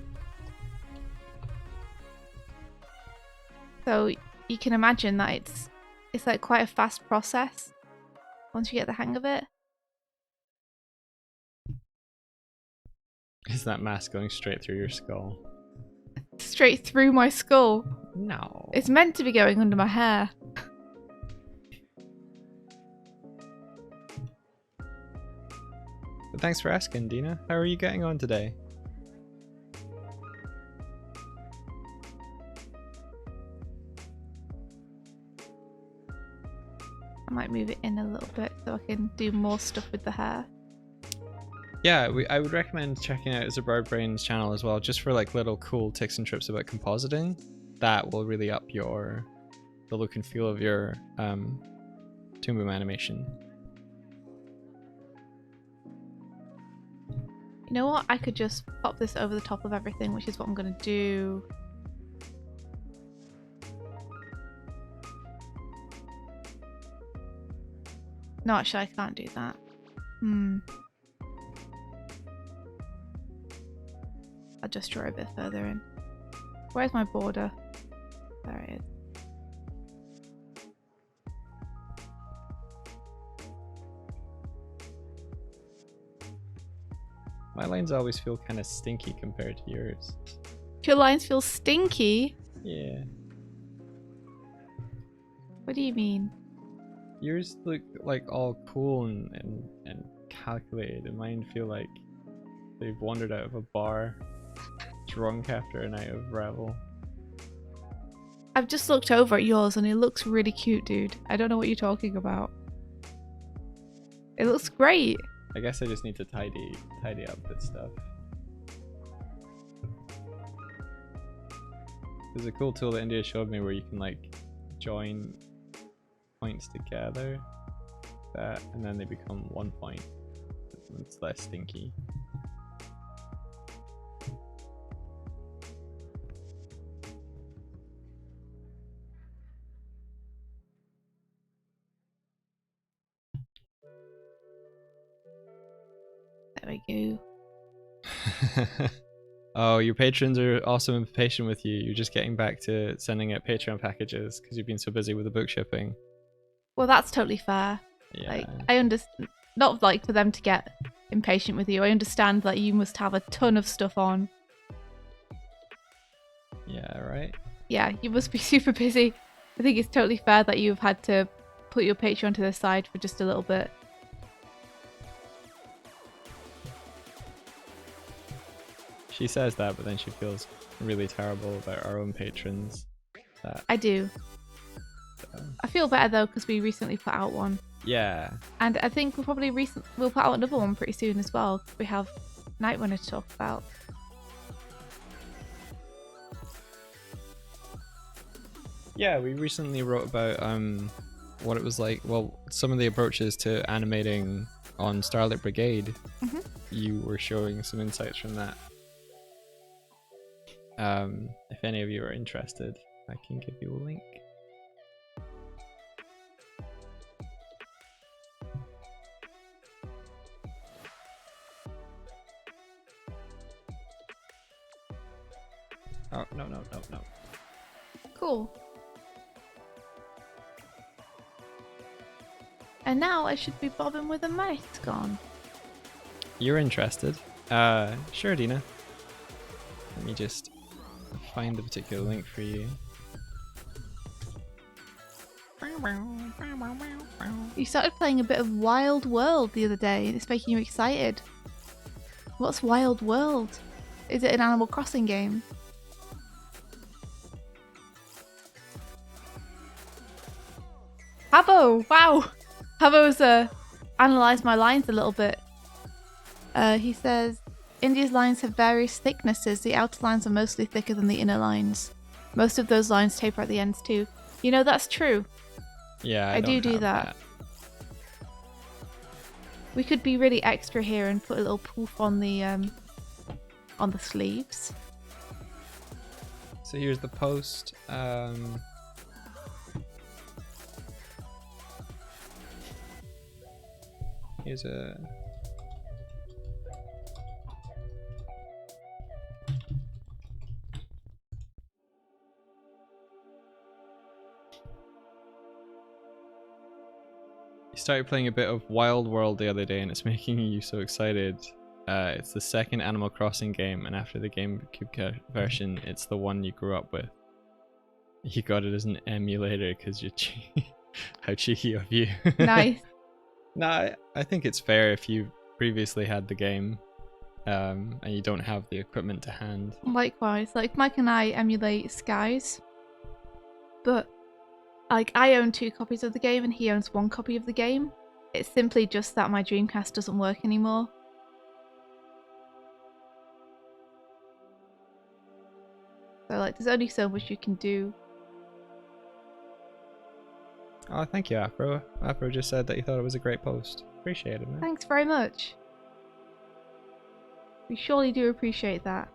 So you can imagine that it's like quite a fast process once you get the hang of it. Is that mask going straight through your skull? Straight through my skull? No. It's meant to be going under my hair. But thanks for asking, Dina. How are you getting on today? I might move it in a little bit so I can do more stuff with the hair. Yeah, I would recommend checking out Zebra-Brain's channel as well, just for like little cool tips and trips about compositing. That will really up the look and feel of your Toon Boom animation. You know what? I could just pop this over the top of everything, which is what I'm going to do. No, actually, I can't do that. I'll just draw a bit further in. Where's my border? There it is. My lines always feel kind of stinky compared to yours. Your lines feel stinky? Yeah. What do you mean? Yours look like all cool and calculated, and mine feel like they've wandered out of a bar, drunk after a night of revel. I've just looked over at yours and it looks really cute, dude. I don't know what you're talking about. It looks great. I guess I just need to tidy up this stuff. There's a cool tool that India showed me where you can like join points together, that, and then they become one point. It's less stinky. There we go. Oh, your patrons are also impatient with you. You're just getting back to sending out Patreon packages because you've been so busy with the book shipping. Well, that's totally fair. Yeah. Like, I understand. Not like for them to get impatient with you. I understand that you must have a ton of stuff on. Yeah, right? Yeah, you must be super busy. I think it's totally fair that you've had to put your Patreon to the side for just a little bit. She says that, but then she feels really terrible about our own patrons. I do. So. I feel better though because we recently put out one. Yeah. And I think we'll put out another one pretty soon as well. We have Night Runner to talk about. Yeah, we recently wrote about what it was like. Well, some of the approaches to animating on Starlit Brigade. Mm-hmm. You were showing some insights from that. If any of you are interested, I can give you a link. Oh, no. Cool. And now I should be bobbing with a mask on. You're interested? Sure, Dina. Let me just find the particular link for you. You started playing a bit of Wild World the other day and it's making you excited. What's Wild World? Is it an Animal Crossing game? Habbo! Wow! Habbo's analysed my lines a little bit. He says, India's lines have various thicknesses. The outer lines are mostly thicker than the inner lines. Most of those lines taper at the ends too. You know, that's true. Yeah, I do that. We could be really extra here and put a little poof on the sleeves. So here's the post. Here's a... You started playing a bit of Wild World the other day and it's making you so excited. It's the second Animal Crossing game, and after the GameCube version, it's the one you grew up with. You got it as an emulator because you're how cheeky of you. Nice. Nah, I think it's fair if you previously had the game, and you don't have the equipment to hand. Likewise, like Mike and I emulate Skies, but like I own 2 copies of the game and he owns 1 copy of the game. It's simply just that my Dreamcast doesn't work anymore. So like there's only so much you can do. Oh, thank you, Afro. Afro just said that you thought it was a great post. Appreciate it, man. Thanks very much. We surely do appreciate that.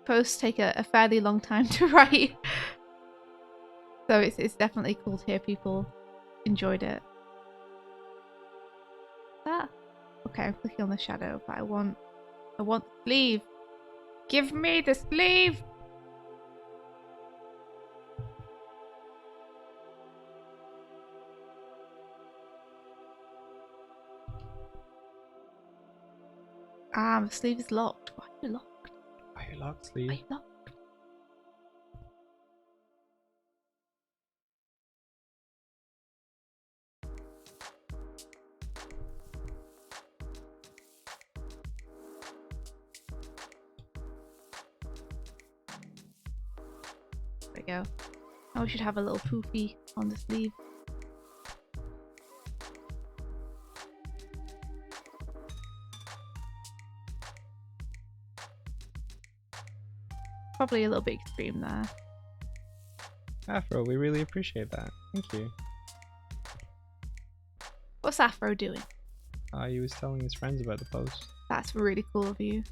Posts take a fairly long time to write. So it's definitely cool to hear people enjoyed it. Ah. Okay, I'm clicking on the shadow, but I want the sleeve. Give me the sleeve! Ah, the sleeve is locked. Why are you locked? Why are you locked, sleeve? Why are you locked? There we go. Now we should have a little poofy on the sleeve. Probably a little bit extreme there. Afro, we really appreciate that. Thank you. What's Afro doing? He was telling his friends about the post. That's really cool of you.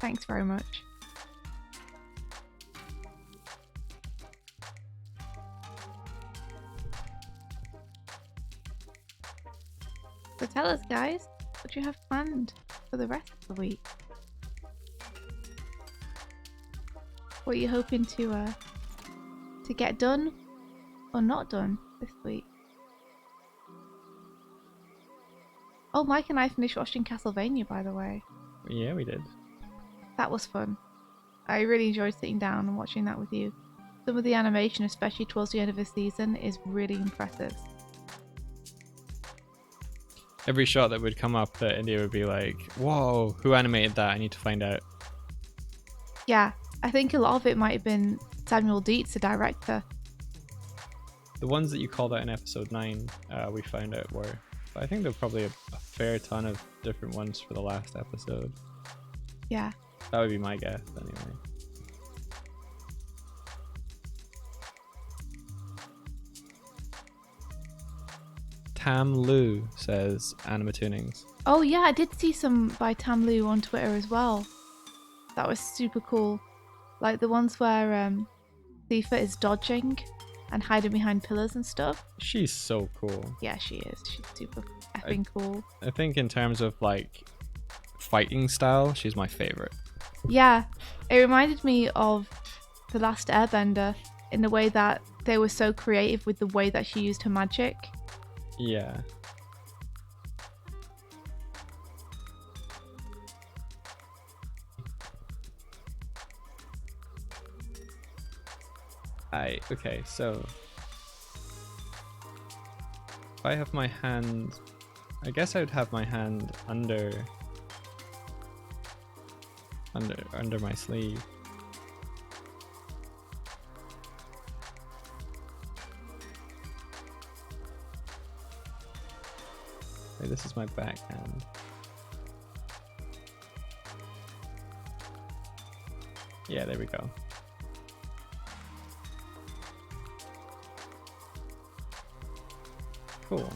Thanks very much. So tell us, guys, what do you have planned for the rest of the week? What are you hoping to get done or not done this week? Oh, Mike and I finished watching Castlevania, by the way. Yeah, we did. That was fun. I really enjoyed sitting down and watching that with you. Some of the animation, especially towards the end of the season, is really impressive. Every shot that would come up that India would be like, whoa, who animated that? I need to find out. Yeah, I think a lot of it might have been Samuel Dietz, the director. The ones that you called out in episode 9, we found out were. But I think there were probably a fair ton of different ones for the last episode. Yeah. That would be my guess, anyway. Tam Lu says Animatunings. Oh yeah, I did see some by Tam Lu on Twitter as well. That was super cool. Like the ones where Tifa is dodging and hiding behind pillars and stuff. She's so cool. Yeah, she is. She's super effing cool. I think in terms of like fighting style, she's my favorite. Yeah, it reminded me of The Last Airbender in the way that they were so creative with the way that she used her magic. Yeah. Okay, so if I have my hand, I guess I would have my hand under my sleeve. Okay, this is my backhand. Yeah, there we go. Cool.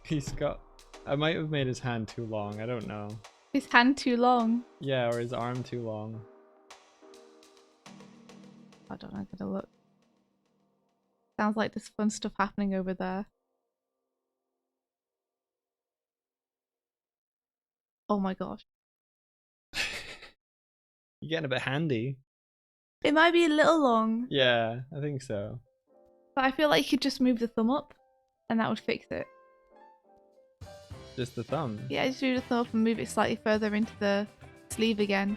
He's got... I might have made his hand too long, I don't know. His hand too long. Yeah, or his arm too long. I don't know, I'm gonna look. Sounds like there's fun stuff happening over there. Oh my gosh. You're getting a bit handy. It might be a little long. Yeah, I think so. But I feel like you could just move the thumb up and that would fix it. Just the thumb? Yeah, just move the thumb up and move it slightly further into the sleeve again.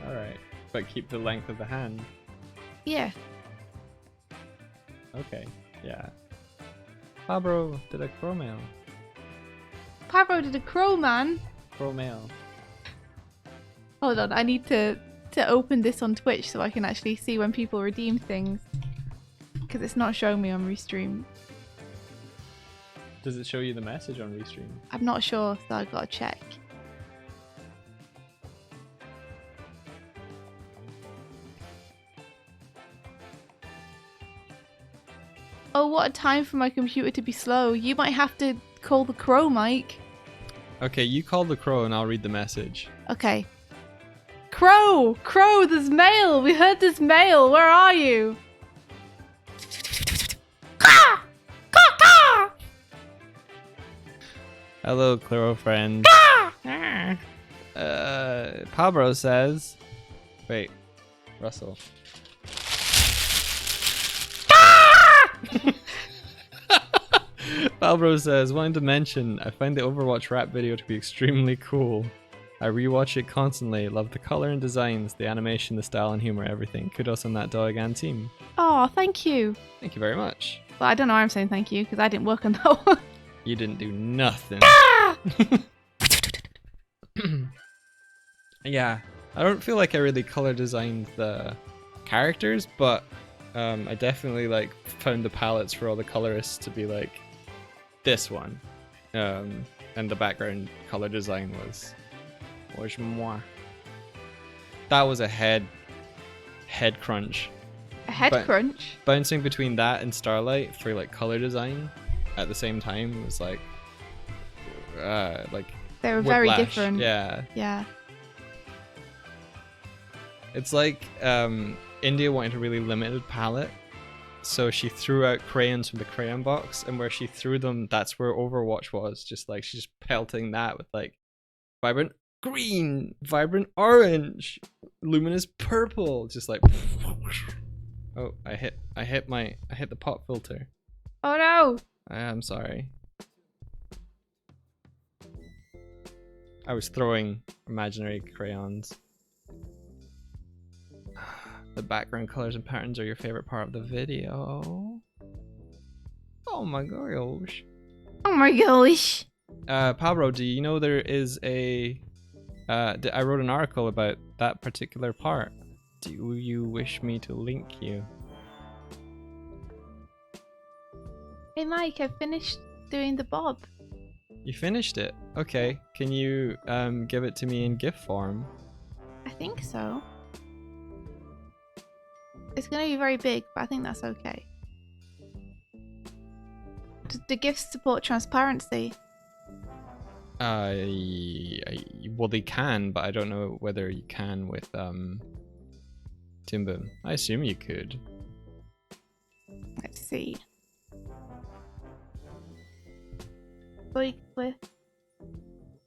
Alright, but keep the length of the hand. Yeah. Okay, yeah. Pablo did a crow mail. Pablo did a crow, man. Crow mail. Hold on, I need to open this on Twitch so I can actually see when people redeem things. Because it's not showing me on Restream. Does it show you the message on Restream? I'm not sure, so I gotta check. Oh, what a time for my computer to be slow. You might have to call the crow, Mike. Okay, you call the crow and I'll read the message. Okay. Crow! Crow, there's mail! We heard there's mail! Where are you? Caw! Caw, caw! Hello, Claro friend. Pablo says... Wait, Russell. Pablo says, wanting to mention, I find the Overwatch rap video to be extremely cool. I rewatch it constantly. Love the color and designs, the animation, the style and humor, everything. Kudos on that Doig and team. Oh, thank you. Thank you very much. Well, I don't know why I'm saying thank you, because I didn't work on that one. You didn't do nothing. Yeah, I don't feel like I really color designed the characters, but I definitely like found the palettes for all the colorists to be like this one, and the background color design was moi. That was a head crunch. A head crunch? Bouncing between that and Starlight for like color design at the same time was like they were very whiplash. different. Yeah. Yeah. It's like India wanted a really limited palette, so she threw out crayons from the crayon box, and where she threw them, that's where Overwatch was. Just like she's pelting that with like vibrant green, vibrant orange, luminous purple, just like. Oh, I hit the pop filter. Oh no! I'm sorry. I was throwing imaginary crayons. The background colors and patterns are your favorite part of the video. Oh my gosh. Oh my gosh. Pablo, do you know there is a... I wrote an article about that particular part. Do you wish me to link you? Hey Mike, I finished doing the bob. You finished it? Okay. Can you give it to me in GIF form? I think so. It's gonna be very big, but I think that's okay. Do GIFs support transparency? Well, they can, but I don't know whether you can with Toon Boom. I assume you could. Let's see. Doig with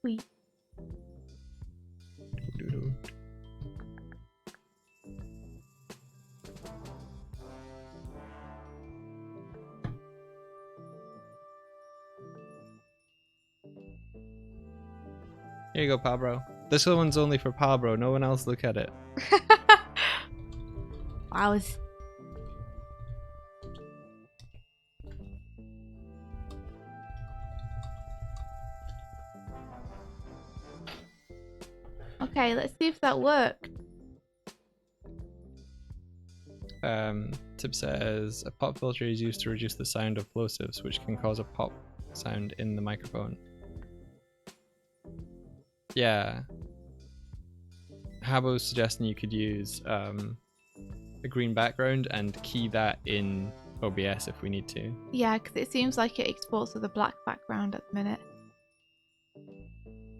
we. Here you go, Pablo. This one's only for Pablo. No one else look at it. Wow. Okay, let's see if that worked. Tip says a pop filter is used to reduce the sound of plosives, which can cause a pop sound in the microphone. Yeah. Habo's suggesting you could use a green background and key that in OBS if we need to. Yeah, because it seems like it exports with a black background at the minute.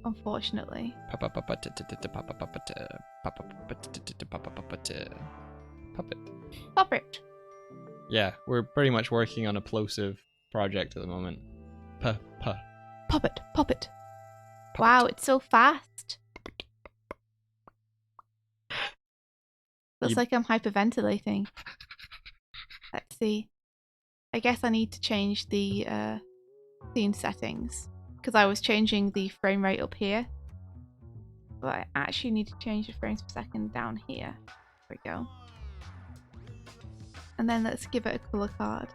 Unfortunately. Puppet. Yeah, we're pretty much working on a plosive project at the moment. Puppet. Wow, it's so fast. Looks like I'm hyperventilating. Let's see. I guess I need to change the scene settings because I was changing the frame rate up here. But I actually need to change the frames per second down here. There we go. And then let's give it a colour card.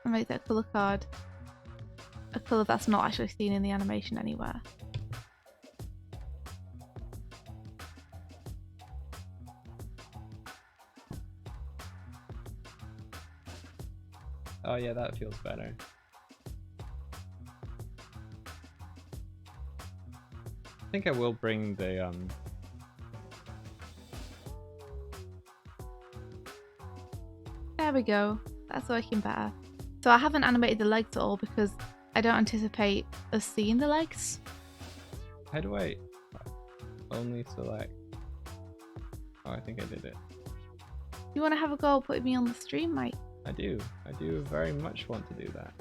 And make that colour card a colour that's not actually seen in the animation anywhere. Oh yeah, that feels better. I think I will bring the There we go. That's working better. So I haven't animated the legs at all because I don't anticipate us seeing the legs. How do I only select? Oh, I think I did it. You want to have a go at putting me on the stream, Mike? I do very much want to do that.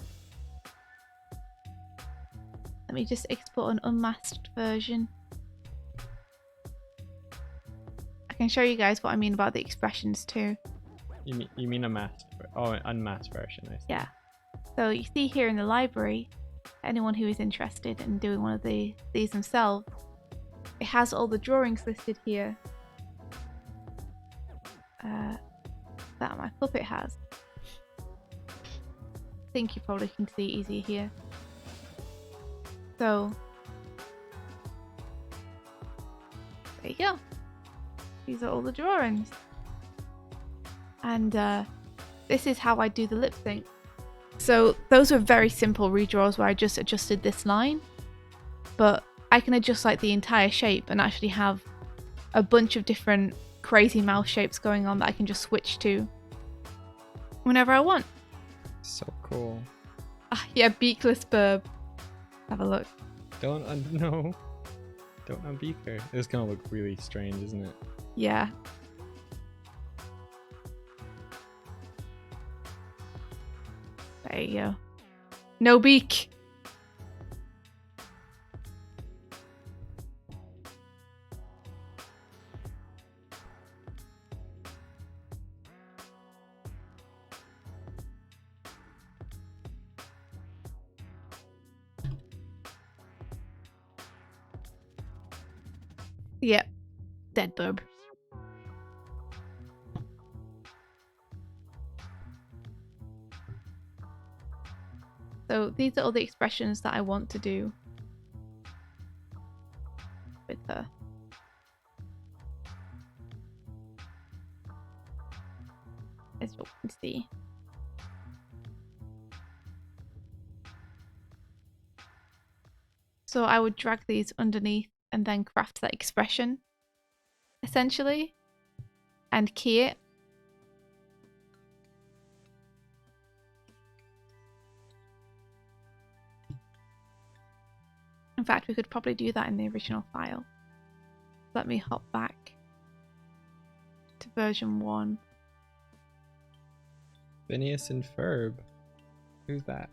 Let me just export an unmasked version. I can show you guys what I mean about the expressions too. You mean a masked? Oh, an unmasked version. I see. Yeah. So you see here in the library, anyone who is interested in doing one of these themselves, it has all the drawings listed here that my puppet has. I think you probably can see easier here. So there you go. These are all the drawings. And this is how I do the lip sync. So those are very simple redraws where I just adjusted this line, but I can adjust like the entire shape and actually have a bunch of different crazy mouth shapes going on that I can just switch to whenever I want. So cool. Yeah, beakless burb. Have a look. Don't unbeak her. It's gonna look really strange, isn't it? Yeah. There you go. No beak. Yep. Dead burb. So these are all the expressions that I want to do with her. As you can see. So I would drag these underneath and then craft that expression, essentially, and key it. In fact, we could probably do that in the original file. Let me hop back to version 1. Phineas and Ferb. Who's that?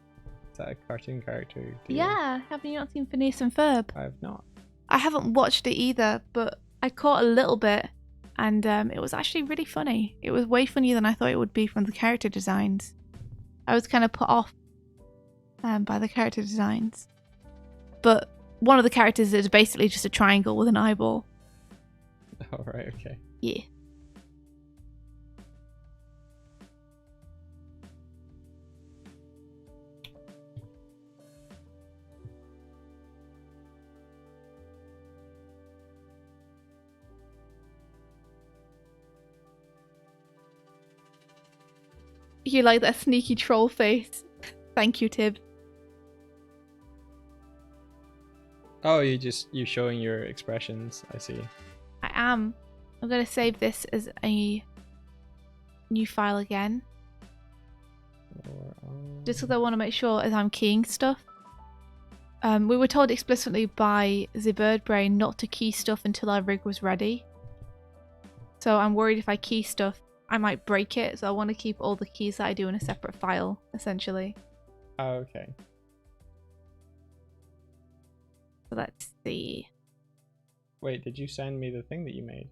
Is that a cartoon character? Yeah, have you not seen Phineas and Ferb? I have not. I haven't watched it either, but I caught a little bit, and it was actually really funny. It was way funnier than I thought it would be from the character designs. I was kind of put off by the character designs. But one of the characters is basically just a triangle with an eyeball. Oh, right, okay. Yeah. You like that sneaky troll face. Thank you, Tib. Oh, you showing your expressions. I see. I am. I'm going to save this as a new file again. Just because I want to make sure as I'm keying stuff. We were told explicitly by the bird brain not to key stuff until our rig was ready. So I'm worried if I key stuff, I might break it. So I want to keep all the keys that I do in a separate file, essentially. Oh, okay. So let's see. Wait, did you send me the thing that you made?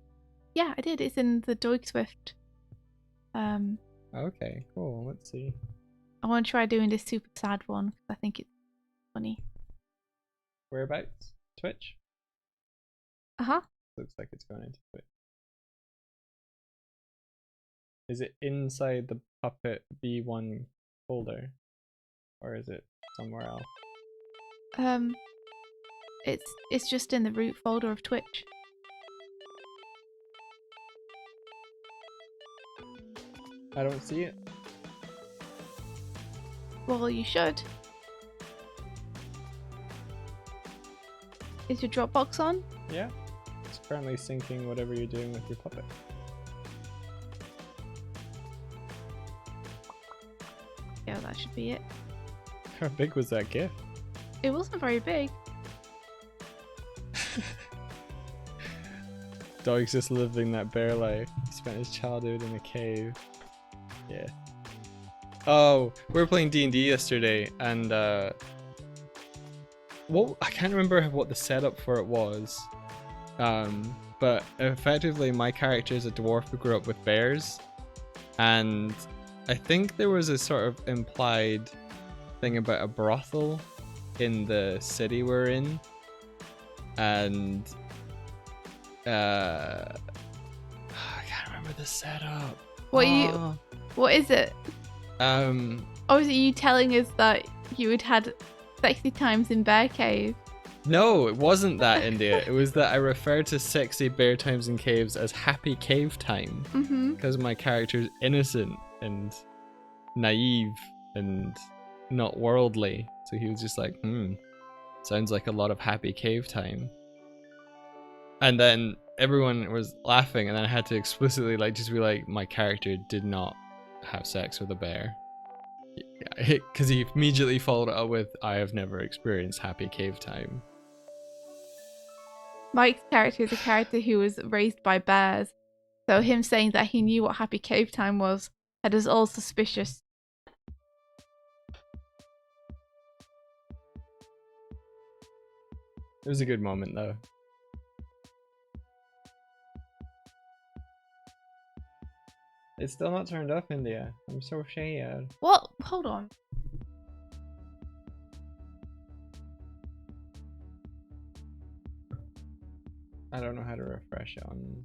Yeah, I did. It's in the Doig Swift. Okay, cool. Let's see. I want to try doing this super sad one because I think it's funny. Whereabouts? Twitch? Uh-huh. Looks like it's going into it. Is it inside the Puppet B1 folder? Or is it somewhere else? It's just in the root folder of Twitch. I don't see it. Well, you should. Is your Dropbox on? Yeah. It's currently syncing whatever you're doing with your Puppet. Yeah, that should be it. How big was that GIF? It wasn't very big. Doig's just living that bear life. He spent his childhood in a cave. Yeah. Oh, we were playing D&D yesterday, and I can't remember what the setup for it was. But effectively my character is a dwarf who grew up with bears, and I think there was a sort of implied thing about a brothel in the city we're in, and I can't remember the setup. What is it? Or is it you telling us that you had had sexy times in Bear Cave? No, it wasn't that, India. It was that I referred to sexy bear times in caves as happy cave time. Because my character is innocent and naive and not worldly. So he was just like, sounds like a lot of happy cave time. And then everyone was laughing, and then I had to explicitly just be like, my character did not have sex with a bear. Because he immediately followed it up with, I have never experienced happy cave time. Mike's character is a character who was raised by bears, so him saying that he knew what happy cave time was had us all suspicious. It was a good moment though. It's still not turned off, India. I'm so sad. What? Hold on. I don't know how to refresh it on.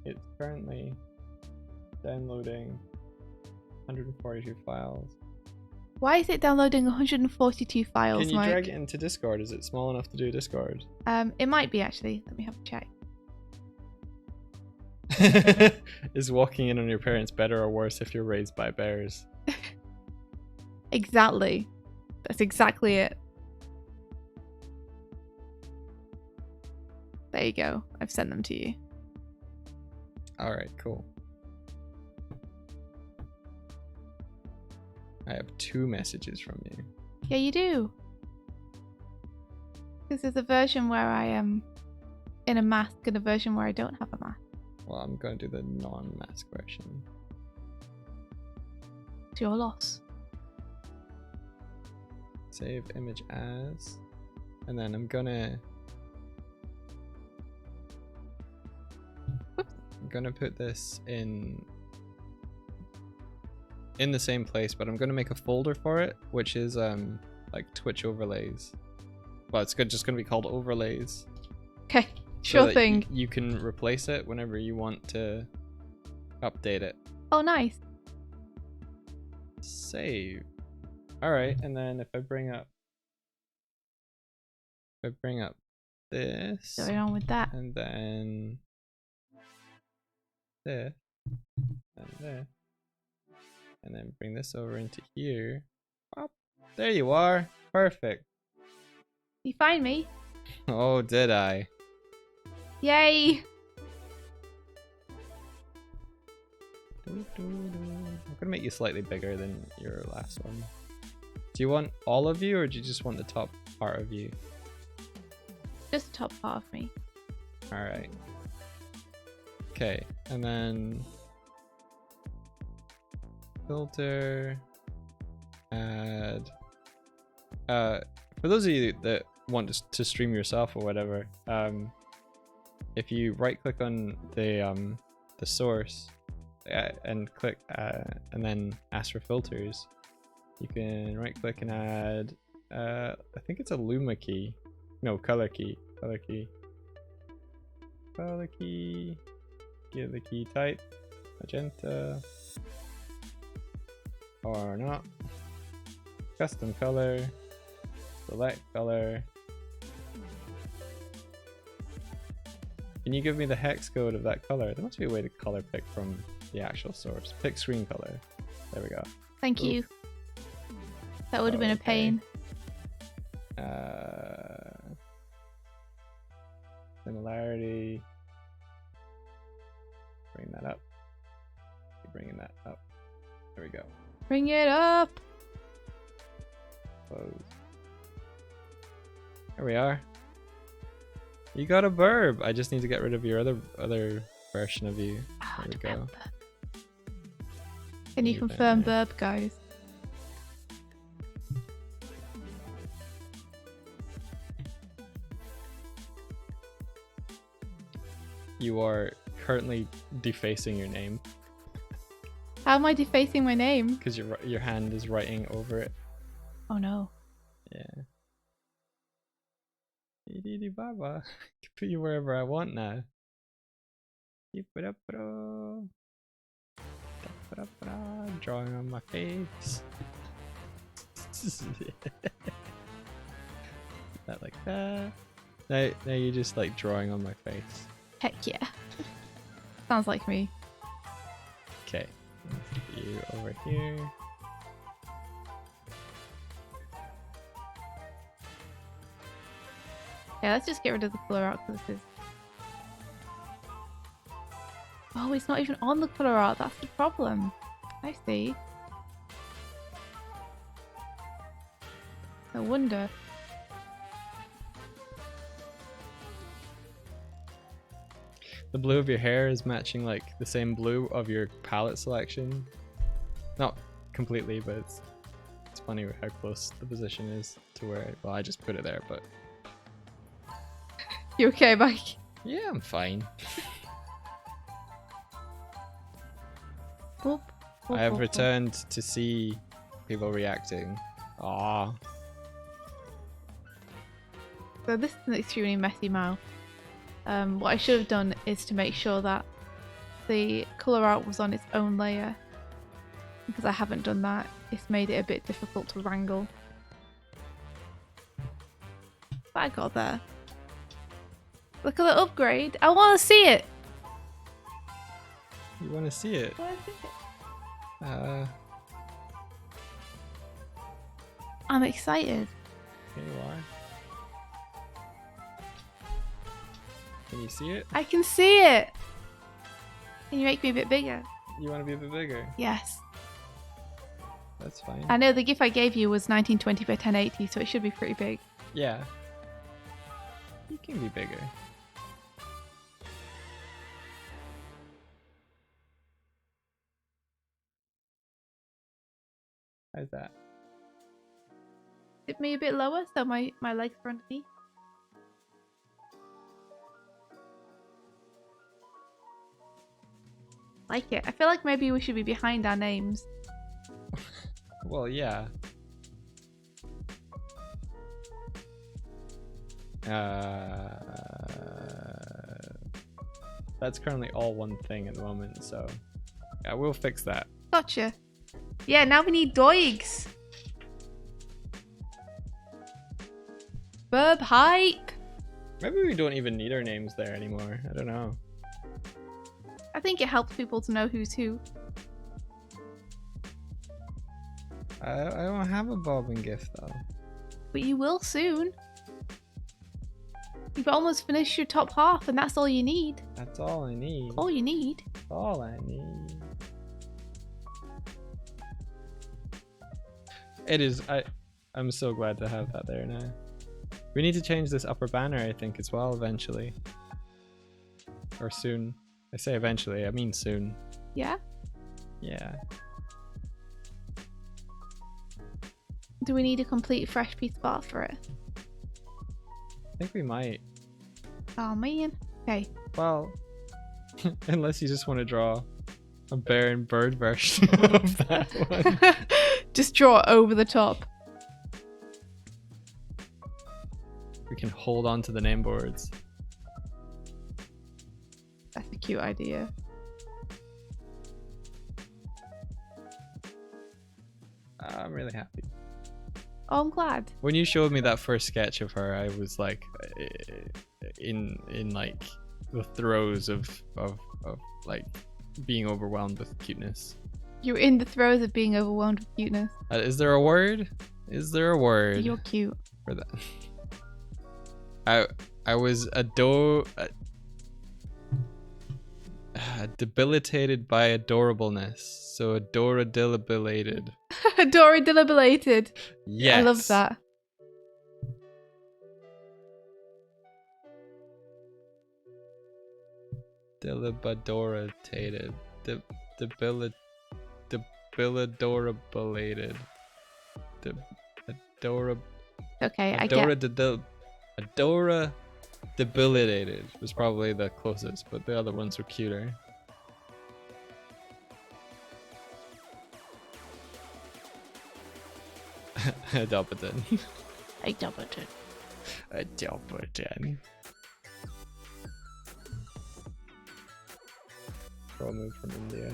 It's currently downloading 142 files. Why is it downloading 142 files, Can you Mike? drag it into Discord? Is it small enough to do Discord? It might be actually. Let me have a check. Is walking in on your parents better or worse if you're raised by bears? Exactly. That's exactly it. There you go. I've sent them to you. Alright, cool. I have 2 messages from you. Yeah, you do. Because there's a version where I am in a mask and a version where I don't have a mask. Well, I'm going to do the non-mask version. It's your loss. Save image as. And then I'm gonna put this in the same place, but I'm gonna make a folder for it, which is like Twitch overlays. Well, it's just gonna be called overlays. Okay, sure so thing. You can replace it whenever you want to update it. Oh, nice. Save. All right, and then if I bring up this, Going on with that. and then this, and this, and then bring this over into here. Oh, there you are. Perfect. You find me? Oh, did I? Yay! I'm gonna make you slightly bigger than your last one. Do you want all of you, or do you just want the top part of you? Just the top part of me. Alright. Okay, and then filter, add. For those of you that want to stream yourself or whatever, if you right click on the source and click and then ask for filters, you can right click and add I think it's a Luma key. No, color key. Color key. Color key. Give the key type. Magenta. Or not. Custom color. Select color. Can you give me the hex code of that color? There must be a way to color pick from the actual source. Pick screen color. There we go. Thank you. That would have been a pain. Similarity. Bring that up. Keep bringing that up. There we go. Bring it up. Close. There we are. You got a burb. I just need to get rid of your other version of you. Oh, there we go. Can you confirm burb, guys? You are currently defacing your name. How am I defacing my name? Because your hand is writing over it. Oh no. Yeah. Baba. I can put you wherever I want now. Drawing on my face. That like that. Now you're just like drawing on my face. Heck yeah. Sounds like me. Okay. Let's put you over here. Yeah, let's just get rid of the color art because this is... Oh, it's not even on the color art. That's the problem. I see. No wonder. The blue of your hair is matching like the same blue of your palette selection. Not completely, but it's funny how close the position is to where, well, I just put it there, but... You okay, Mike? Yeah, I'm fine. Boop, boop, I have boop, returned to see people reacting. Ah. So this is an extremely messy mouth. What I should have done is to make sure that the colour art was on its own layer. Because I haven't done that, it's made it a bit difficult to wrangle. But I got there. Look at the upgrade. I want to see it. You want to see it? I wanna see it. I'm excited. Here you are. Can you see it? I can see it. Can you make me a bit bigger? You want to be a bit bigger? Yes. That's fine. I know the GIF I gave you was 1920 by 1080, so it should be pretty big. Yeah. You can be bigger. How's that? Tip me a bit lower so my legs are underneath. Like it. I feel like maybe we should be behind our names. Well, yeah. That's currently all one thing at the moment, so yeah, we'll fix that. Gotcha. Yeah, now we need Doigs. Burb hype. Maybe we don't even need our names there anymore. I don't know. I think it helps people to know who's who. I don't have a bobbing gift though. But you will soon. You've almost finished your top half and that's all you need. That's all I need. All you need. That's all I need. It is. I'm so glad to have that there now. We need to change this upper banner, I think, as well, eventually. Or soon. I say eventually, I mean soon. Yeah? Yeah. Do we need a complete fresh piece of art for it? I think we might. Oh man. Okay. Well, unless you just want to draw a bear and bird version of that one. Just draw it over the top. We can hold on to the name boards. That's a cute idea. I'm really happy. Oh, I'm glad. When you showed me that first sketch of her, I was like, in like the throes of like being overwhelmed with cuteness. You're in the throes of being overwhelmed with cuteness. Is there a word? Is there a word? You're cute. For that. I was debilitated by adorableness. So adoradilated. Adoradilated. Yes. I love that. Dilibadorated. Debilidorabulated. Okay, I get. Adora debilitated was probably the closest, but the other ones were cuter. Adopatin. Adopatin. Adopatin. Girl moved from India.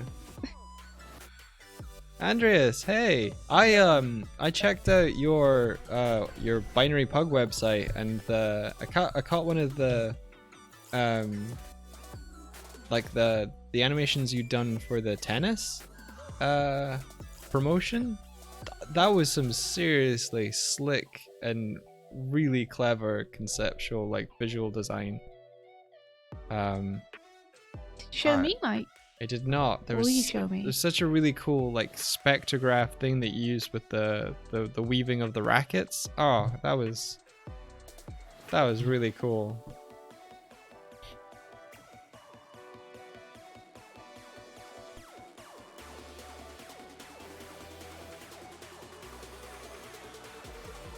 Andreas, hey! I checked out your Binary Pug website, and I caught one of the like the animations you'd done for the tennis promotion. That was some seriously slick and really clever conceptual, like, visual design. Did you show me, Mike? I did not. Will you show me? There's such a really cool, like, spectrograph thing that you used with the weaving of the rackets. Oh, that was really cool.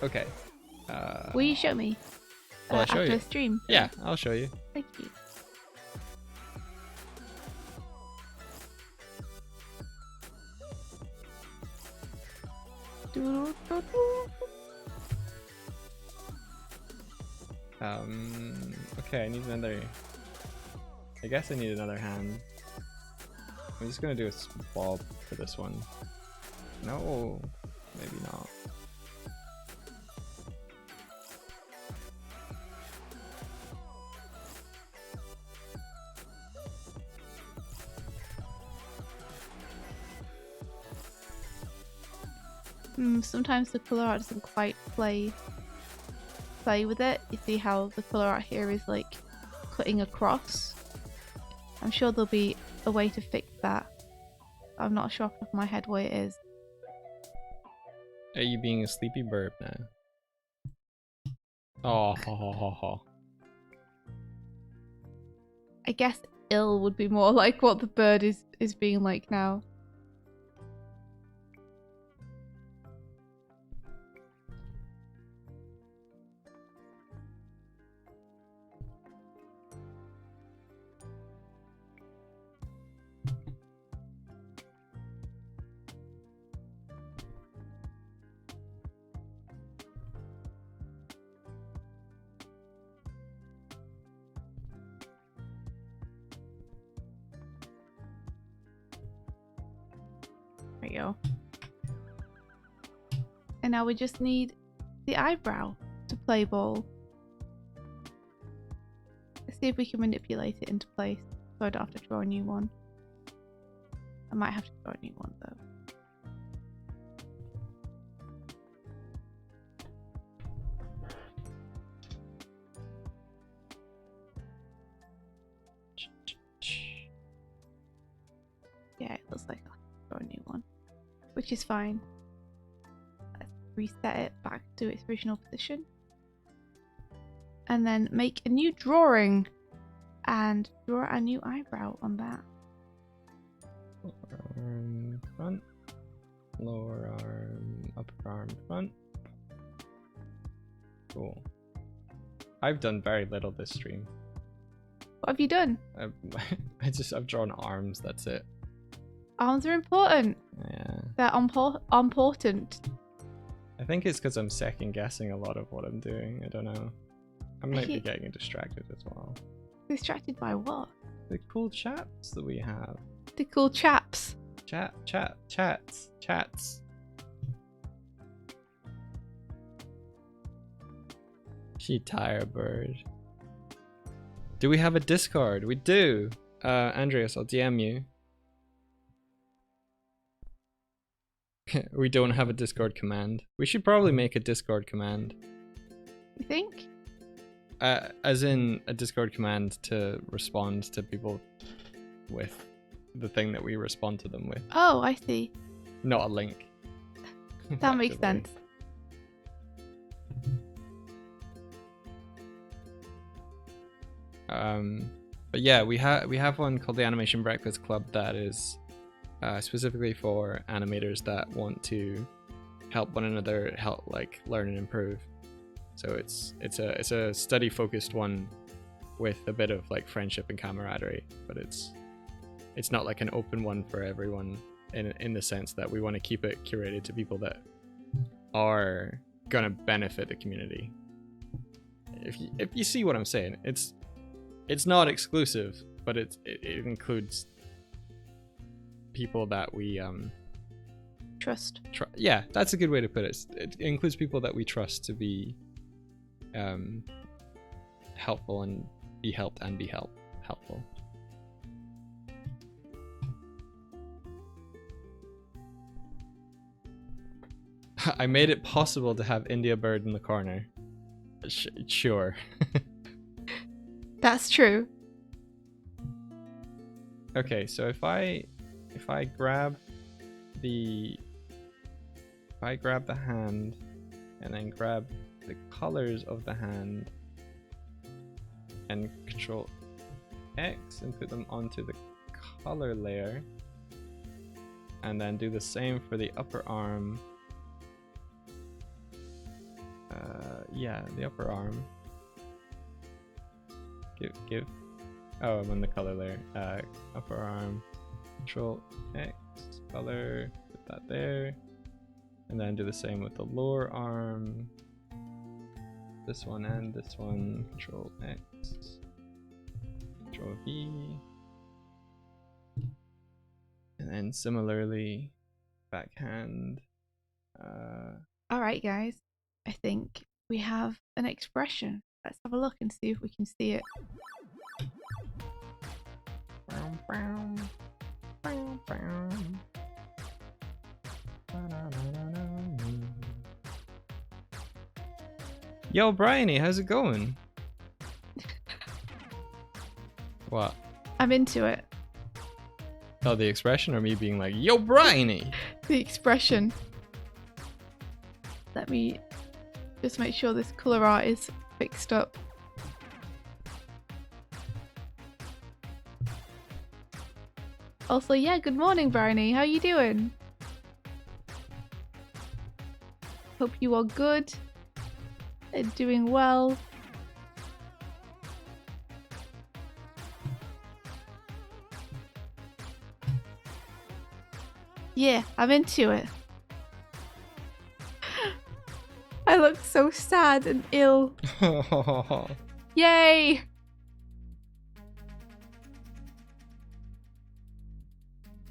Okay. Will you show me? Will I show after you? the stream. Yeah, I'll show you. Thank you. Okay, I need another. I guess I need another hand. I'm just gonna do a bob for this one. No, maybe not. Sometimes the colour art doesn't quite play with it. You see how the colour art here is like cutting across. I'm sure there'll be a way to fix that. I'm not sure off the top of my head what it is. Are you being a sleepy bird now? Oh, ho, ho, ho, ho. I guess ill would be more like what the bird is being like now. There you go. And now we just need the eyebrow to play ball. Let's see if we can manipulate it into place so I don't have to draw a new one. I might have to draw a new one though. Yeah, it looks like I'll have to draw a new one, which is fine. Let's reset it back to its original position. And then make a new drawing and draw a new eyebrow on that. Arm front, lower arm, upper arm front. Cool. I've done very little this stream. What have you done? I've drawn arms, that's it. Arms are important. Yeah. They're important. I think it's because I'm second guessing a lot of what I'm doing. I don't know. I might be getting distracted as well. Distracted by what? The cool chats that we have. The cool chaps. Chats. She tired bird. Do we have a Discord? We do. Andreas, I'll DM you. We don't have a Discord command. We should probably make a Discord command. You think? As in a Discord command to respond to people with the thing that we respond to them with. Oh, I see. Not a link. That makes sense. But yeah, we have one called the Animation Breakfast Club that is specifically for animators that want to help one another, learn and improve. So it's a study focused one with a bit of like friendship and camaraderie, but it's not like an open one for everyone in the sense that we want to keep it curated to people that are gonna benefit the community. If you see what I'm saying, it's not exclusive, but it includes people that we trust. Yeah, that's a good way to put it. It includes people that we trust to be helpful and be helped and be helpful. I made it possible to have India Bird in the corner. Sure. That's true. Okay, so if I grab the hand and then grab the colors of the hand and Control X and put them onto the color layer, and then do the same for the upper arm. Yeah, the upper arm. Give. Oh, I'm on the color layer. Upper arm. Control X. Color. Put that there. And then do the same with the lower arm. This one and this one. Control X. Control V. And then similarly, backhand. Alright, guys. I think we have an expression. Let's have a look and see if we can see it. Yo, Bryony, how's it going? What? I'm into it. Oh, the expression or me being like, yo, Bryony? The expression. Let me just make sure this colour art is fixed up. Also, yeah, good morning, Brownie. How you doing? Hope you are good and doing well. Yeah, I'm into it. I look so sad and ill. Yay!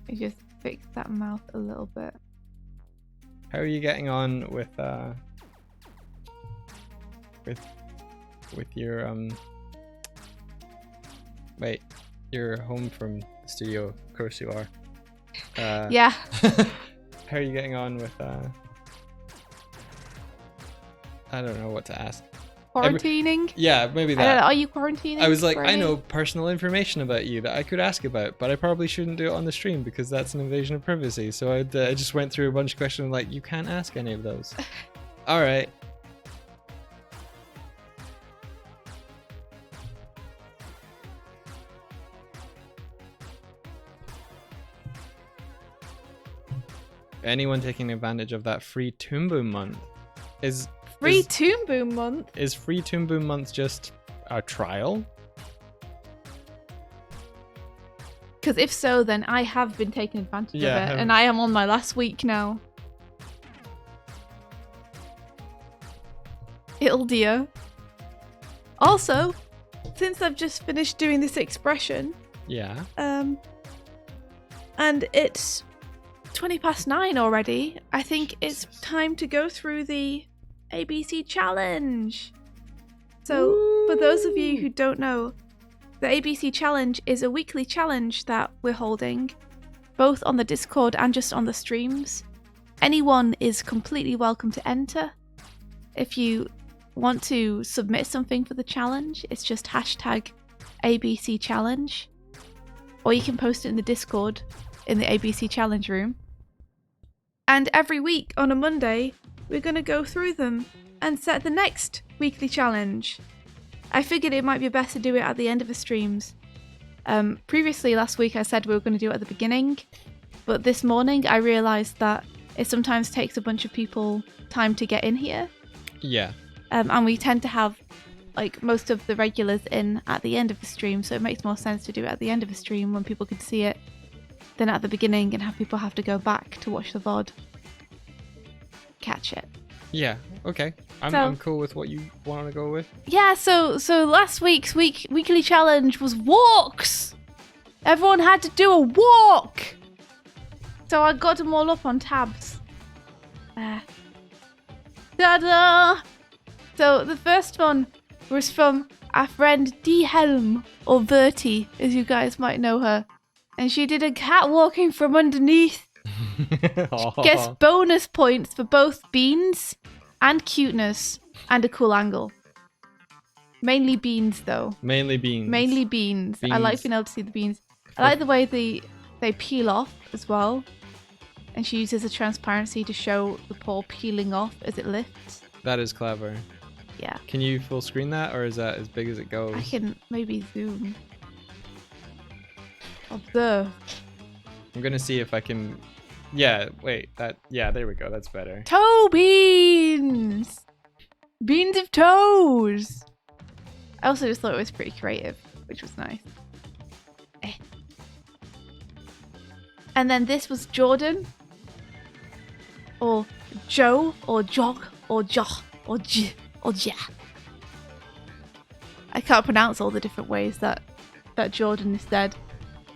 I just fixed that mouth a little bit. How are you getting on with your wait, you're home from the studio, of course you are. Yeah. How are you getting on with I don't know what to ask. Quarantining? Yeah, maybe that. I don't know, are you quarantining? I was like, I know personal information about you that I could ask about, but I probably shouldn't do it on the stream because that's an invasion of privacy. So I just went through a bunch of questions like, you can't ask any of those. All right. Anyone taking advantage of that free Toon Boom month is... Free Toon Boom month? Is free Toon Boom month just a trial? Because if so, then I have been taking advantage of it, and I am on my last week now. It'll dear. Also, since I've just finished doing this expression, Yeah. and it's 9:20 already, I think it's time to go through the ABC challenge. So, for those of you who don't know, the ABC challenge is a weekly challenge that we're holding, both on the Discord and just on the streams. Anyone is completely welcome to enter. If you want to submit something for the challenge, it's just hashtag ABC challenge, or you can post it in the Discord in the ABC challenge room. And every week on a Monday, we're going to go through them and set the next weekly challenge. I figured it might be best to do it at the end of the streams. Previously, last week, I said we were going to do it at the beginning, but this morning I realised that it sometimes takes a bunch of people time to get in here. Yeah. And we tend to have like most of the regulars in at the end of the stream, so it makes more sense to do it at the end of the stream when people can see it than at the beginning and have people have to go back to watch the VOD. Catch it. Yeah. Okay. I'm cool with what you want to go with. Yeah, so last week's weekly challenge was walks. Everyone had to do a walk. So I got them all up on tabs. Ta-da! So the first one was from our friend D Helm, or Verti, as you guys might know her. And she did a cat walking from underneath. Gets bonus points for both beans and cuteness and a cool angle. Mainly beans, though. Mainly beans. Mainly beans. I like being able to see the beans. I like the way they peel off as well. And she uses a transparency to show the paw peeling off as it lifts. That is clever. Yeah. Can you full screen that, or is that as big as it goes? I can maybe zoom. Observe. I'm gonna see if I can. Yeah, wait. Yeah, there we go. That's better. Toe beans! Beans of toes! I also just thought it was pretty creative, which was nice. And then this was Jordan, or Joe, or Jog, or Joh, or J, or Ja. I can't pronounce all the different ways that Jordan is said.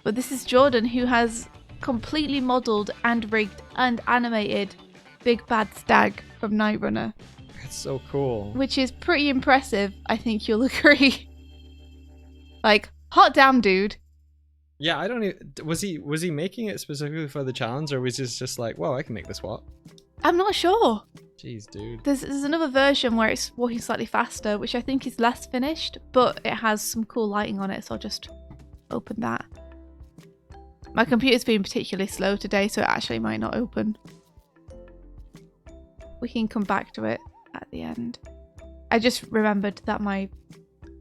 But this is Jordan, who has completely modelled and rigged and animated Big Bad Stag from Night Runner. It's so cool. Which is pretty impressive, I think you'll agree. Like, hot damn, dude. Yeah, I don't even... Was he making it specifically for the challenge, or was he just like, whoa, I can make this walk? I'm not sure. Jeez, dude. There's another version where it's walking slightly faster, which I think is less finished, but it has some cool lighting on it, so I'll just open that. My computer's been particularly slow today, so it actually might not open. We can come back to it at the end. I just remembered that my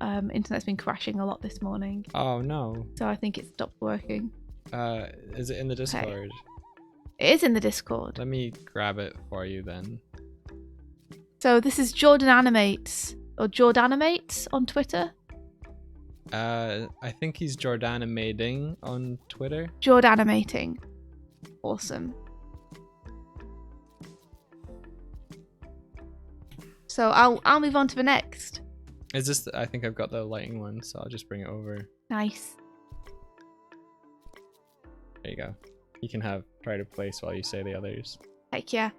internet's been crashing a lot this morning. Oh no. So I think it stopped working. Is it in the Discord? Okay. It is in the Discord. Let me grab it for you then. So this is Jordan Animates, or Jordanimates on Twitter. I think he's Jordanimating on Twitter. Jordanimating. Awesome. So I'll move on to the next. Is this? I think I've got the lighting one, so I'll just bring it over. Nice. There you go. You can have pride of place while you say the others. Heck yeah.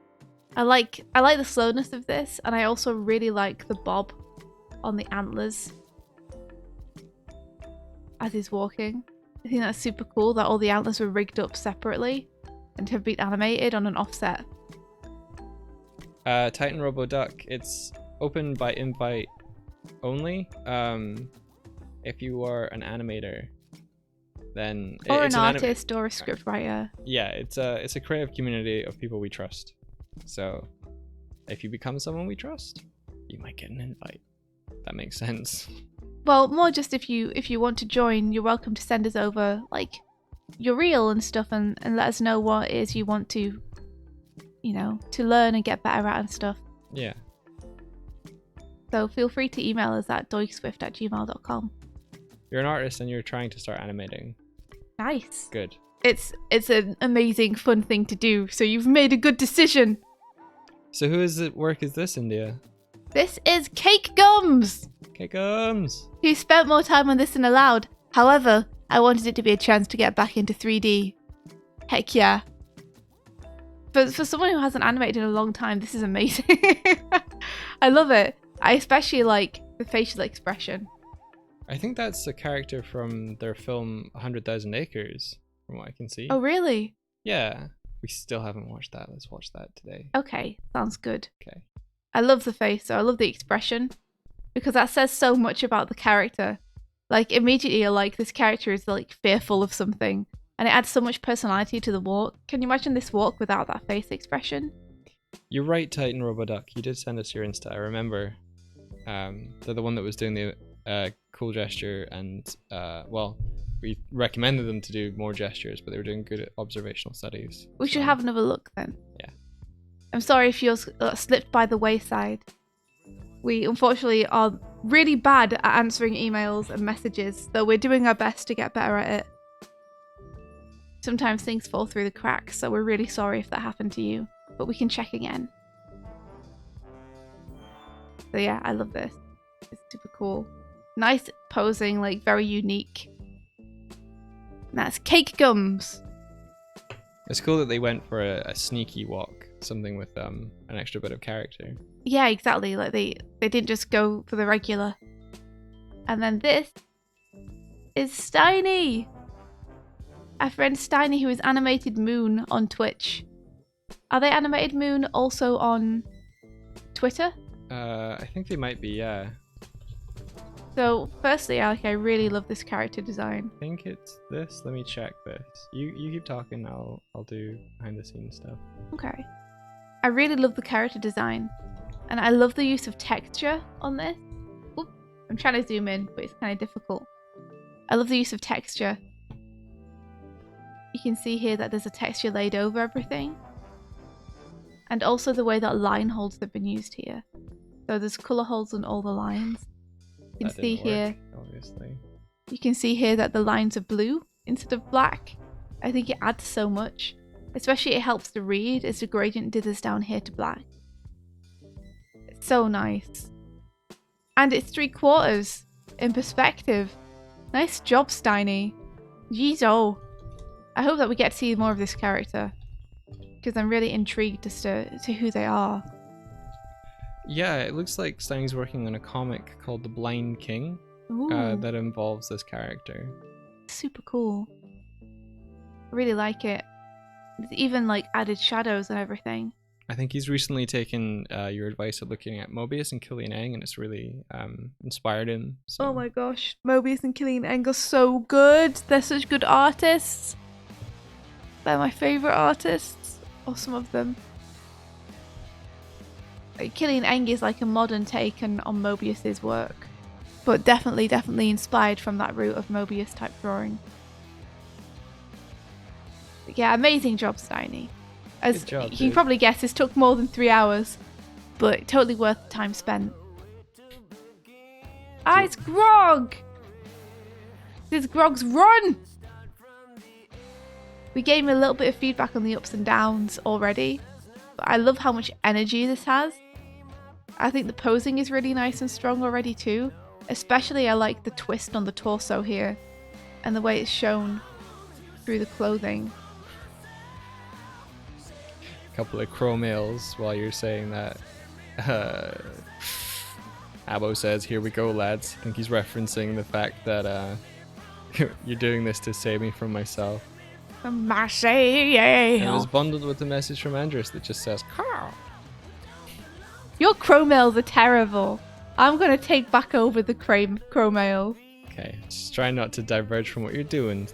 I like the slowness of this, and I also really like the bob on the antlers as he's walking. I think that's super cool that all the antlers were rigged up separately and have been animated on an offset. Titan Robo Duck, it's open by invite only. If you are an animator, then or it's an artist or a script writer. Yeah, it's a creative community of people we trust. So if you become someone we trust, you might get an invite. That makes sense. Well, more just if you want to join, you're welcome to send us over like your reel and stuff, and let us know what it is you want to, you know, to learn and get better at and stuff. Yeah. So feel free to email us at doigswift@gmail.com. You're an artist and you're trying to start animating. Nice. Good. It's an amazing, fun thing to do. So you've made a good decision. So whose work is this, India? This is Cake Gums. Cake Gums! He spent more time on this than allowed. However, I wanted it to be a chance to get back into 3D. Heck yeah. For someone who hasn't animated in a long time, this is amazing. I love it. I especially like the facial expression. I think that's a character from their film 100,000 Acres, from what I can see. Oh, really? Yeah. We still haven't watched that. Let's watch that today. Okay, sounds good. Okay. I love the face, though. I love the expression. Because that says so much about the character. Like, immediately you're like, this character is, like, fearful of something. And it adds so much personality to the walk. Can you imagine this walk without that face expression? You're right, Titan Roboduck. You did send us your Insta. I remember. They're the one that was doing the cool gesture and, well, we recommended them to do more gestures, but they were doing good observational studies. We should have another look then. Yeah. I'm sorry if yours slipped by the wayside. We unfortunately are really bad at answering emails and messages, though we're doing our best to get better at it. Sometimes things fall through the cracks, so we're really sorry if that happened to you, but we can check again. So yeah, I love this. It's super cool. Nice posing, like very unique. And that's Cake Gums. It's cool that they went for a sneaky walk, something with an extra bit of character. Yeah, exactly. Like they didn't just go for the regular. And then this is Steiny. Our friend Steiny, who is Animated Moon on Twitch. Are they Animated Moon also on Twitter? I think they might be, yeah. So, firstly, I really love this character design. I think it's this. Let me check this. You keep talking. I'll do behind the scenes stuff. Okay. I really love the character design, and I love the use of texture on this. Oop, I'm trying to zoom in, but it's kind of difficult. I love the use of texture. You can see here that there's a texture laid over everything, and also the way that line holds have been used here. So there's color holds on all the lines. You can see here, obviously. You can see here that the lines are blue instead of black. I think it adds so much. Especially it helps to read as the gradient dithers down here to black. It's so nice. And it's 3/4 in perspective. Nice job, Steiny. Jeez, oh. I hope that we get to see more of this character. Because I'm really intrigued as to who they are. Yeah, it looks like Steiny's working on a comic called The Blind King that involves this character. Super cool. I really like it. There's even like added shadows and everything. I think he's recently taken your advice of looking at Mobius and Killian Eng, and it's really inspired him. So. Oh my gosh, Mobius and Killian Eng are so good. They're such good artists. They're my favourite artists, or some of them. Killian Eng is like a modern take on Mobius's work, but definitely inspired from that route of Mobius type drawing. But yeah, amazing job, Steiny. As you can probably guess, this took more than 3 hours, but totally worth the time spent. Ah, it's Grog! This is Grog's run! We gave him a little bit of feedback on the ups and downs already, but I love how much energy this has. I think the posing is really nice and strong already too. Especially I like the twist on the torso here and the way it's shown through the clothing. A couple of chromails while you're saying that. Abo says, "Here we go, lads." I think he's referencing the fact that you're doing this to save me from myself. Myself. And it was bundled with a message from Andres that just says, "Carl." Your chromails are terrible. I'm going to take back over the chromail. Okay, just try not to diverge from what you're doing.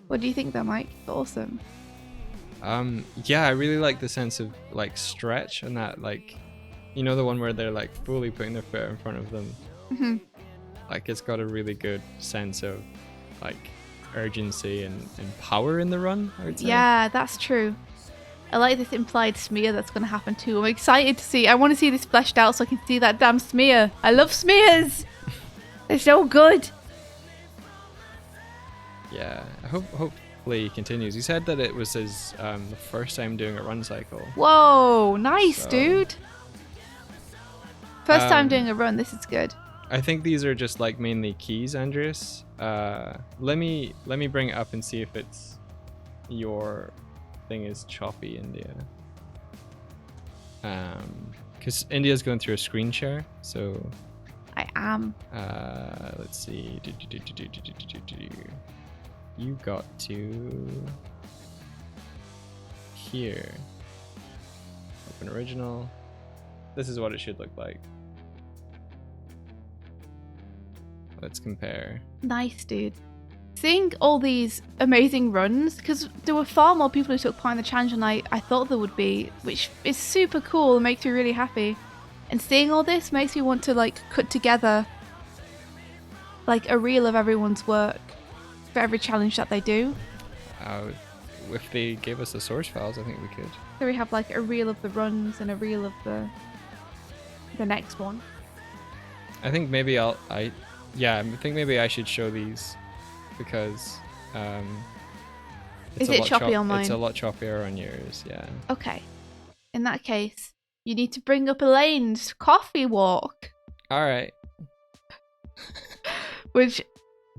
What do you think though, Mike? It's awesome. Yeah, I really like the sense of like stretch and that, like, you know, the one where they're like fully putting their foot in front of them. Mm-hmm. Like, it's got a really good sense of like urgency and power in the run, I would say. Yeah, that's true. I like this implied smear that's going to happen too. I'm excited to see. I want to see this fleshed out so I can see that damn smear. I love smears. They're so good. Yeah, hopefully he continues. He said that it was his the first time doing a run cycle. Whoa, nice, So- dude. First time doing a run, this is good. I think these are just like mainly keys, Andreas. Let me bring it up and see if it's your thing is choppy, India. Because India's going through a screen share, so I am. Let's see. You got to here. Open original. This is what it should look like. Let's compare. Nice, dude. Seeing all these amazing runs, because there were far more people who took part in the challenge than I thought there would be, which is super cool and makes me really happy. And seeing all this makes me want to like cut together like a reel of everyone's work for every challenge that they do. If they gave us the source files, I think we could. So we have like a reel of the runs and a reel of the next one. I think maybe I think maybe I should show these because is it choppy on mine? It's a lot choppier on yours, yeah. Okay. In that case, you need to bring up Elaine's coffee walk. All right. Which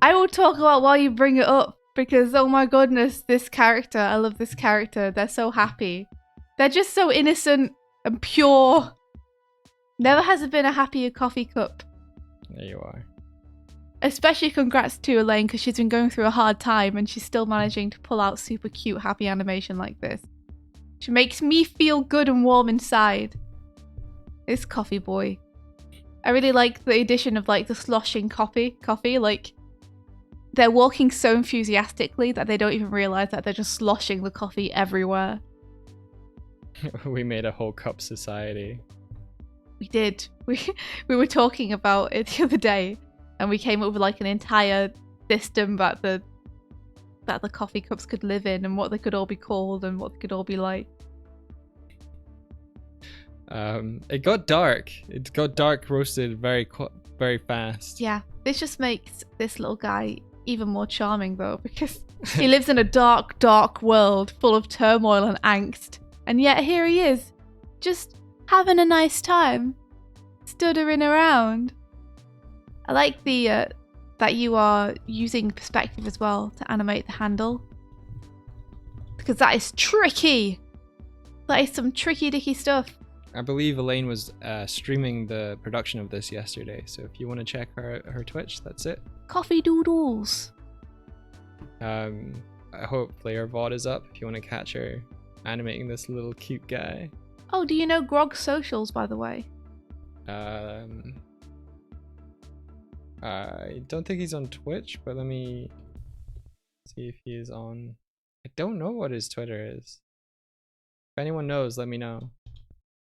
I will talk about while you bring it up because oh my goodness, this character, I love this character. They're so happy. They're just so innocent and pure. Never has there been a happier coffee cup. There you are. Especially congrats to Elaine because she's been going through a hard time and she's still managing to pull out super cute happy animation like this. She makes me feel good and warm inside. This coffee boy. I really like the addition of like the sloshing coffee. Like they're walking so enthusiastically that they don't even realize that they're just sloshing the coffee everywhere. We made a whole cup society. We did. We were talking about it the other day. And we came up with like an entire system that the coffee cups could live in and what they could all be called and what they could all be like. It got dark. It got dark roasted very fast. Yeah, this just makes this little guy even more charming though because he lives in a dark, dark world full of turmoil and angst. And yet here he is, just having a nice time, stuttering around. I like the that you are using perspective as well to animate the handle. Because that is tricky! That is some tricky dicky stuff. I believe Elaine was streaming the production of this yesterday, so if you want to check her Twitch, that's it. Coffee doodles! I hope her VOD is up if you want to catch her animating this little cute guy. Oh, do you know Grog's socials, by the way? I don't think he's on Twitch, but let me see if he is on. I don't know what his Twitter is. If anyone knows, let me know.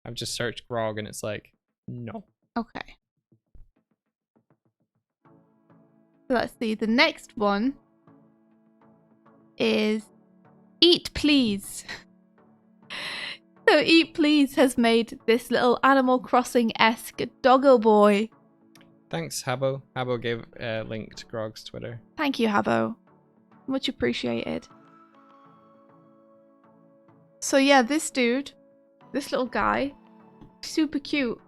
I've just searched Grog and it's like, no. Okay. So let's see. The next one is Eat Please. So Eat Please has made this little Animal Crossing-esque doggo boy. Thanks, Habbo. Habbo gave a link to Grog's Twitter. Thank you, Habbo. Much appreciated. So yeah, this dude, this little guy, super cute.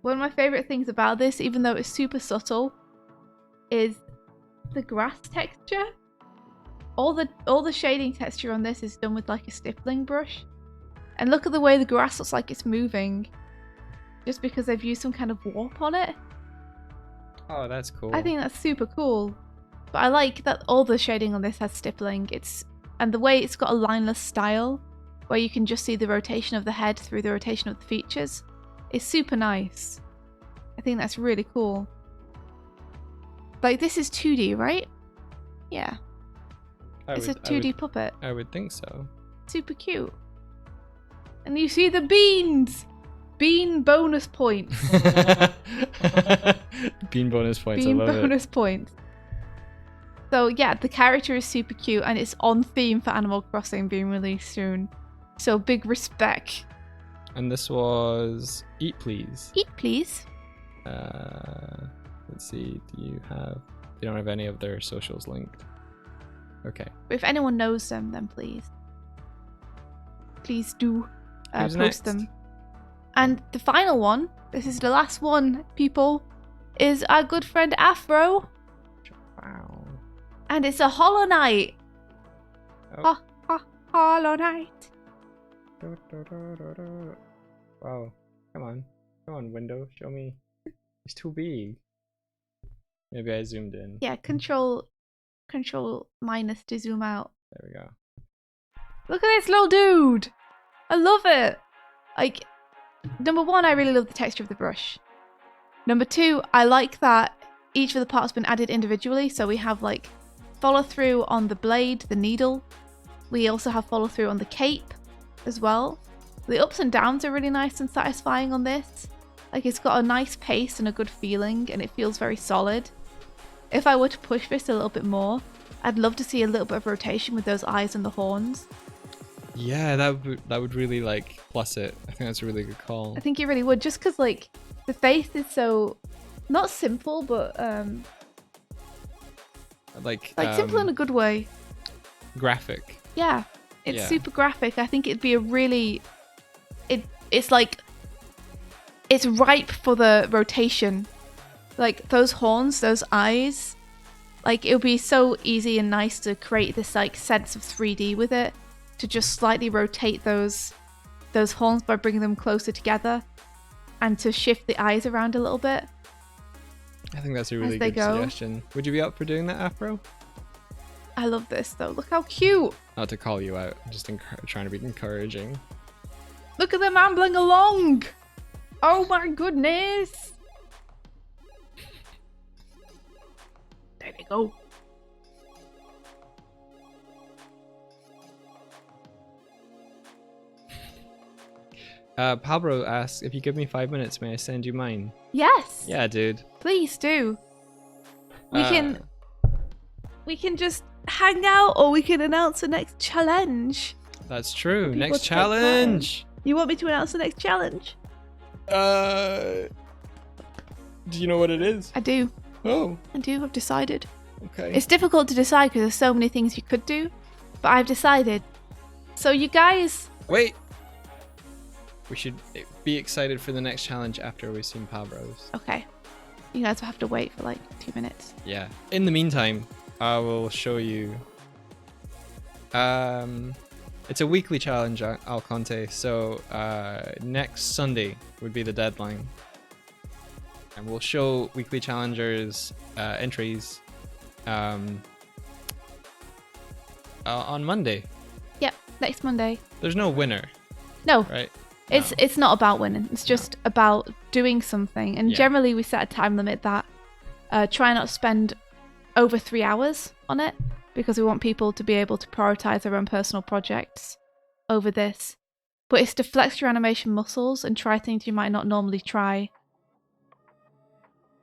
One of my favourite things about this, even though it's super subtle, is the grass texture. All the shading texture on this is done with like a stippling brush. And look at the way the grass looks like it's moving. Just because they've used some kind of warp on it. Oh, that's cool. I think that's super cool. But I like that all the shading on this has stippling. And the way it's got a lineless style, where you can just see the rotation of the head through the rotation of the features, is super nice. I think that's really cool. Like, this is 2D, right? Yeah. It's a 2D puppet. I would think so. Super cute. And you see the beans! Bean bonus points. Bean bonus points, Bean I love bonus points. So yeah, the character is super cute and it's on theme for Animal Crossing being released soon. So big respect. And this was Eat Please. Eat Please. Let's see, they don't have any of their socials linked. Okay. But if anyone knows them, then please do Who's post next? them. And the final one This is the last one, people. Is our good friend Afro. Wow. And it's a Hollow Knight. Oh. Hollow Knight. Wow. Come on, window. Show me. It's too big. Maybe I zoomed in. Yeah, control minus to zoom out. There we go. Look at this little dude. I love it. Like, number one, I really love the texture of the brush. Number two, I like that each of the parts has been added individually. So we have like follow through on the blade, the needle. We also have follow through on the cape as well. The ups and downs are really nice and satisfying on this. Like, it's got a nice pace and a good feeling, and it feels very solid. If I were to push this a little bit more, I'd love to see a little bit of rotation with those eyes and the horns. Yeah, that would really like plus it. I think that's a really good call. I think it really would, just because like the face is so not simple, but like simple in a good way. Graphic. Yeah, it's super graphic. I think it'd be a really it's like it's ripe for the rotation. Like those horns, those eyes, like it would be so easy and nice to create this like sense of 3D with it, to just slightly rotate those horns by bringing them closer together and to shift the eyes around a little bit. I think that's a really good suggestion. Would you be up for doing that, Afro? I love this though. Look how cute. Not to call you out, just trying to be encouraging. Look at them ambling along. Oh my goodness. There they go. Pablo asks, if you give me 5 minutes, may I send you mine? Yes. Yeah, dude. Please do. We can just hang out, or we can announce the next challenge. That's true. Next challenge. You want me to announce the next challenge? Do you know what it is? I do. Oh. I do. I've decided. Okay. It's difficult to decide because there's so many things you could do, but I've decided. So you guys. Wait. We should be excited for the next challenge after we've seen Pablo's. Okay. You guys will have to wait for like 2 minutes. Yeah. In the meantime, I will show you. It's a weekly challenge, Alconte. So next Sunday would be the deadline, and we'll show weekly challengers entries on Monday. Yep, next Monday. There's no winner. No. Right. It's not about winning. It's just about doing something. And generally we set a time limit that try not to spend over 3 hours on it, because we want people to be able to prioritize their own personal projects over this. But it's to flex your animation muscles and try things you might not normally try.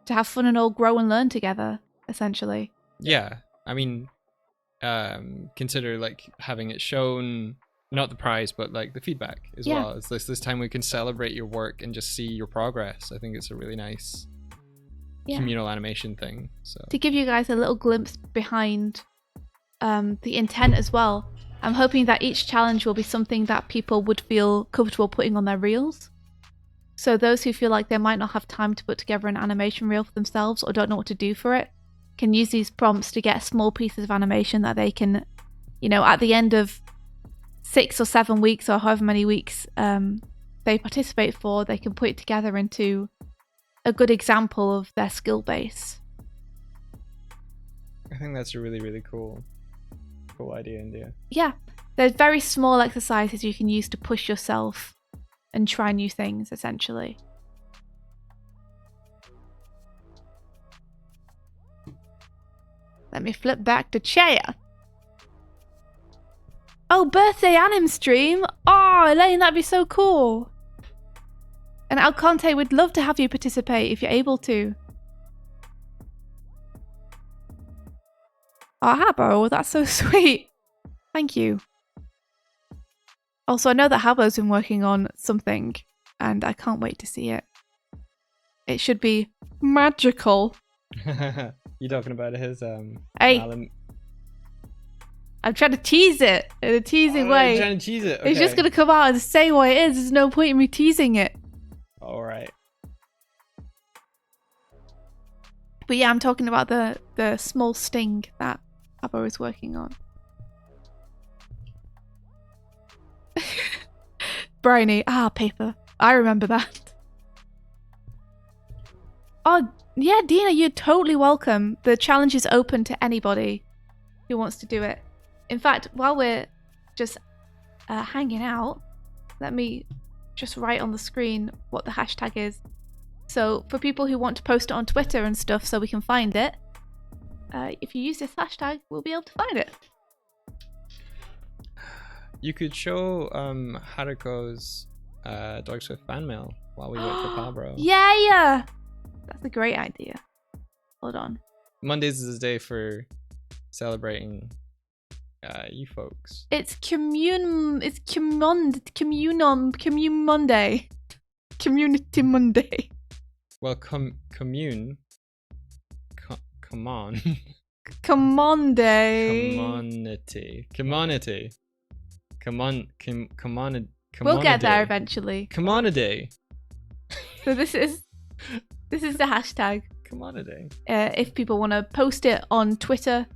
To have fun and all grow and learn together, essentially. Yeah. I mean, consider like having it shown, not the prize, but like the feedback as well. It's this time we can celebrate your work and just see your progress. I think it's a really nice communal animation thing. So to give you guys a little glimpse behind the intent as well, I'm hoping that each challenge will be something that people would feel comfortable putting on their reels. So those who feel like they might not have time to put together an animation reel for themselves or don't know what to do for it can use these prompts to get small pieces of animation that they can, you know, at the end of 6 or 7 weeks or however many weeks they participate for, they can put it together into a good example of their skill base. I think that's a really, really cool idea, India. Yeah, there's very small exercises you can use to push yourself and try new things, essentially. Let me flip back to chair. Oh, birthday anim stream! Oh, Elaine, that'd be so cool! And Alconte would love to have you participate if you're able to. Oh, Habbo, that's so sweet. Thank you. Also, I know that Habbo's been working on something, and I can't wait to see it. It should be magical. You talking about his Hey. Alan... I'm trying to tease it in a teasing way. You're trying to tease it. Okay. It's just gonna come out and say what it is. There's no point in me teasing it. All right. But yeah, I'm talking about the small sting that Abo is working on. Briny. Ah, paper. I remember that. Oh, yeah, Dina, you're totally welcome. The challenge is open to anybody who wants to do it. In fact, while we're just hanging out, let me just write on the screen what the hashtag is. So for people who want to post it on Twitter and stuff so we can find it, if you use this hashtag, we'll be able to find it. You could show Haruko's Doig Swift fan mail while we wait for Pabro. Yeah! That's a great idea. Hold on. Mondays is a day for celebrating you folks. It's Community Monday. Community Monday. Well, commune. Come on. Commonday. Commonity. We'll get there eventually. Commonity. So this is the hashtag. Commonity. If people want to post it on Twitter,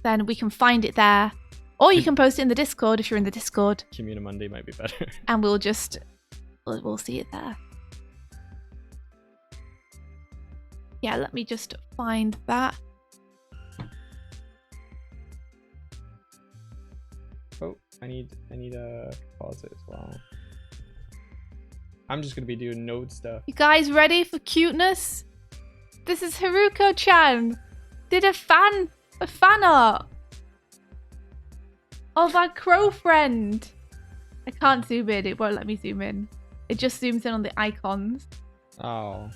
then we can find it there. Or you can post it in the Discord if you're in the Discord. Community Monday might be better. And we'll see it there. Yeah, let me just find that. Oh, I need a composite as well. I'm just gonna be doing node stuff. You guys ready for cuteness? This is Haruko-chan. Did a fan art of our crow friend. I can't zoom in. It won't let me zoom in. It just zooms in on the icons. Oh.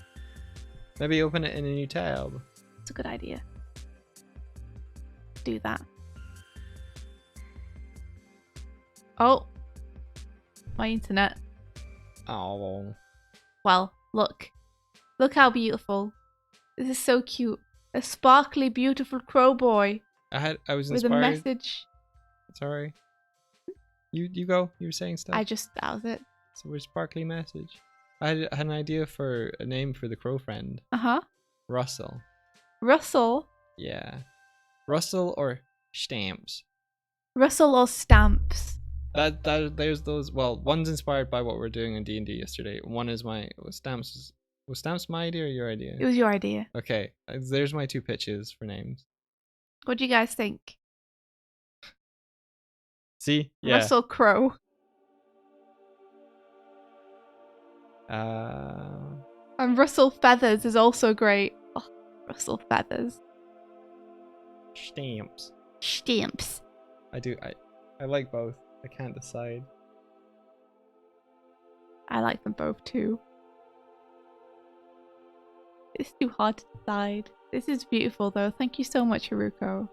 Maybe open it in a new tab. It's a good idea. Do that. Oh. My internet. Oh. Well, look. Look how beautiful. This is so cute. A sparkly, beautiful crow boy. I was with inspired. a message. Sorry. You go. You were saying stuff. That was it. So we're sparkly message. I had an idea for a name for the crow friend. Uh-huh. Russell. Russell? Yeah. Russell or Stamps. Russell or Stamps. There's those. Well, one's inspired by what we're doing in D&D yesterday. One is was Stamps my idea or your idea? It was your idea. Okay, there's my two pitches for names. What do you guys think? See? Yeah. Russell Crowe. And Russell Feathers is also great. Oh, Russell Feathers. Stamps. Stamps. I like both. I can't decide. I like them both too. It's too hard to decide. This is beautiful though. Thank you so much, Haruko.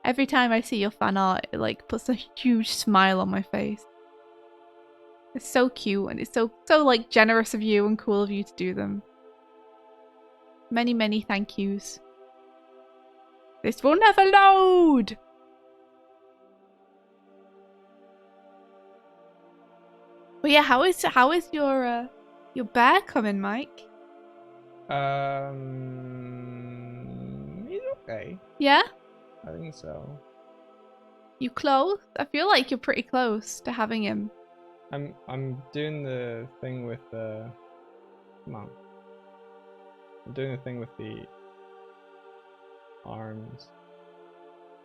Every time I see your fan art, it like puts a huge smile on my face. It's so cute and it's so like generous of you and cool of you to do them. Many, many thank yous. This will never load! But yeah, how is your bear coming, Mike? He's okay. Yeah? I think so. You close? I feel like you're pretty close to having him. I'm doing the thing with the. Come on. I'm doing the thing with the arms.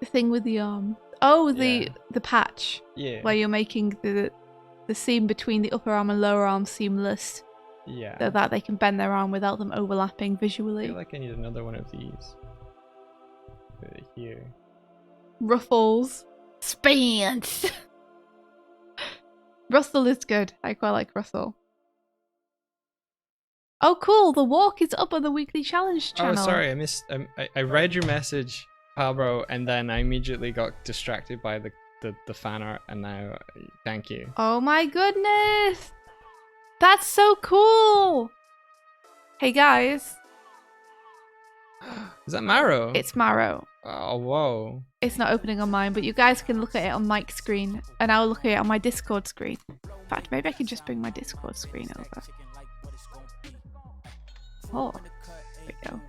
The thing with the arm. Oh, the patch. Yeah. Where you're making the seam between the upper arm and lower arm seamless. Yeah. So that they can bend their arm without them overlapping visually. I feel like I need another one of these. Put it here. Ruffles. Spans. Russell is good. I quite like Russell. Oh, cool. The walk is up on the weekly challenge channel. Oh, sorry. I missed. I read your message, Pablo, and then I immediately got distracted by the fan art, and now thank you. Oh my goodness. That's so cool. Hey, guys. Is that Maro? It's Maro. Oh, whoa. It's not opening on mine, but you guys can look at it on Mike's screen, and I'll look at it on my Discord screen. In fact, maybe I can just bring my Discord screen over. Oh, there we go.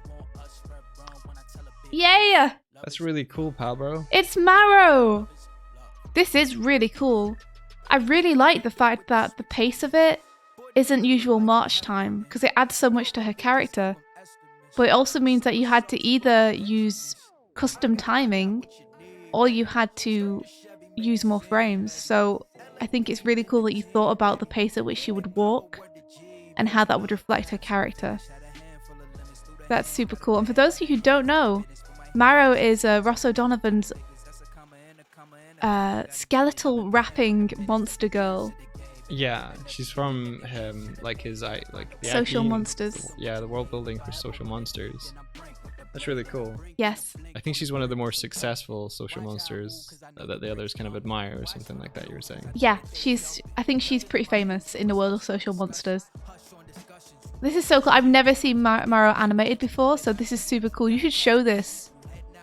Yay! That's really cool, pal, bro. It's Marrow! This is really cool. I really like the fact that the pace of it isn't usual march time, because it adds so much to her character. But it also means that you had to either use custom timing or you had to use more frames. So I think it's really cool that you thought about the pace at which she would walk and how that would reflect her character. That's super cool. And for those of you who don't know, Marrow is Ross O'Donovan's skeletal rapping monster girl. Yeah, she's from like his the Social IP Monsters. Yeah, the world building for Social Monsters. That's really cool. Yes. I think she's one of the more successful social monsters that the others kind of admire, or something like that. You were saying. Yeah, I think she's pretty famous in the world of Social Monsters. This is so cool. I've never seen Marrow animated before, so this is super cool. You should show this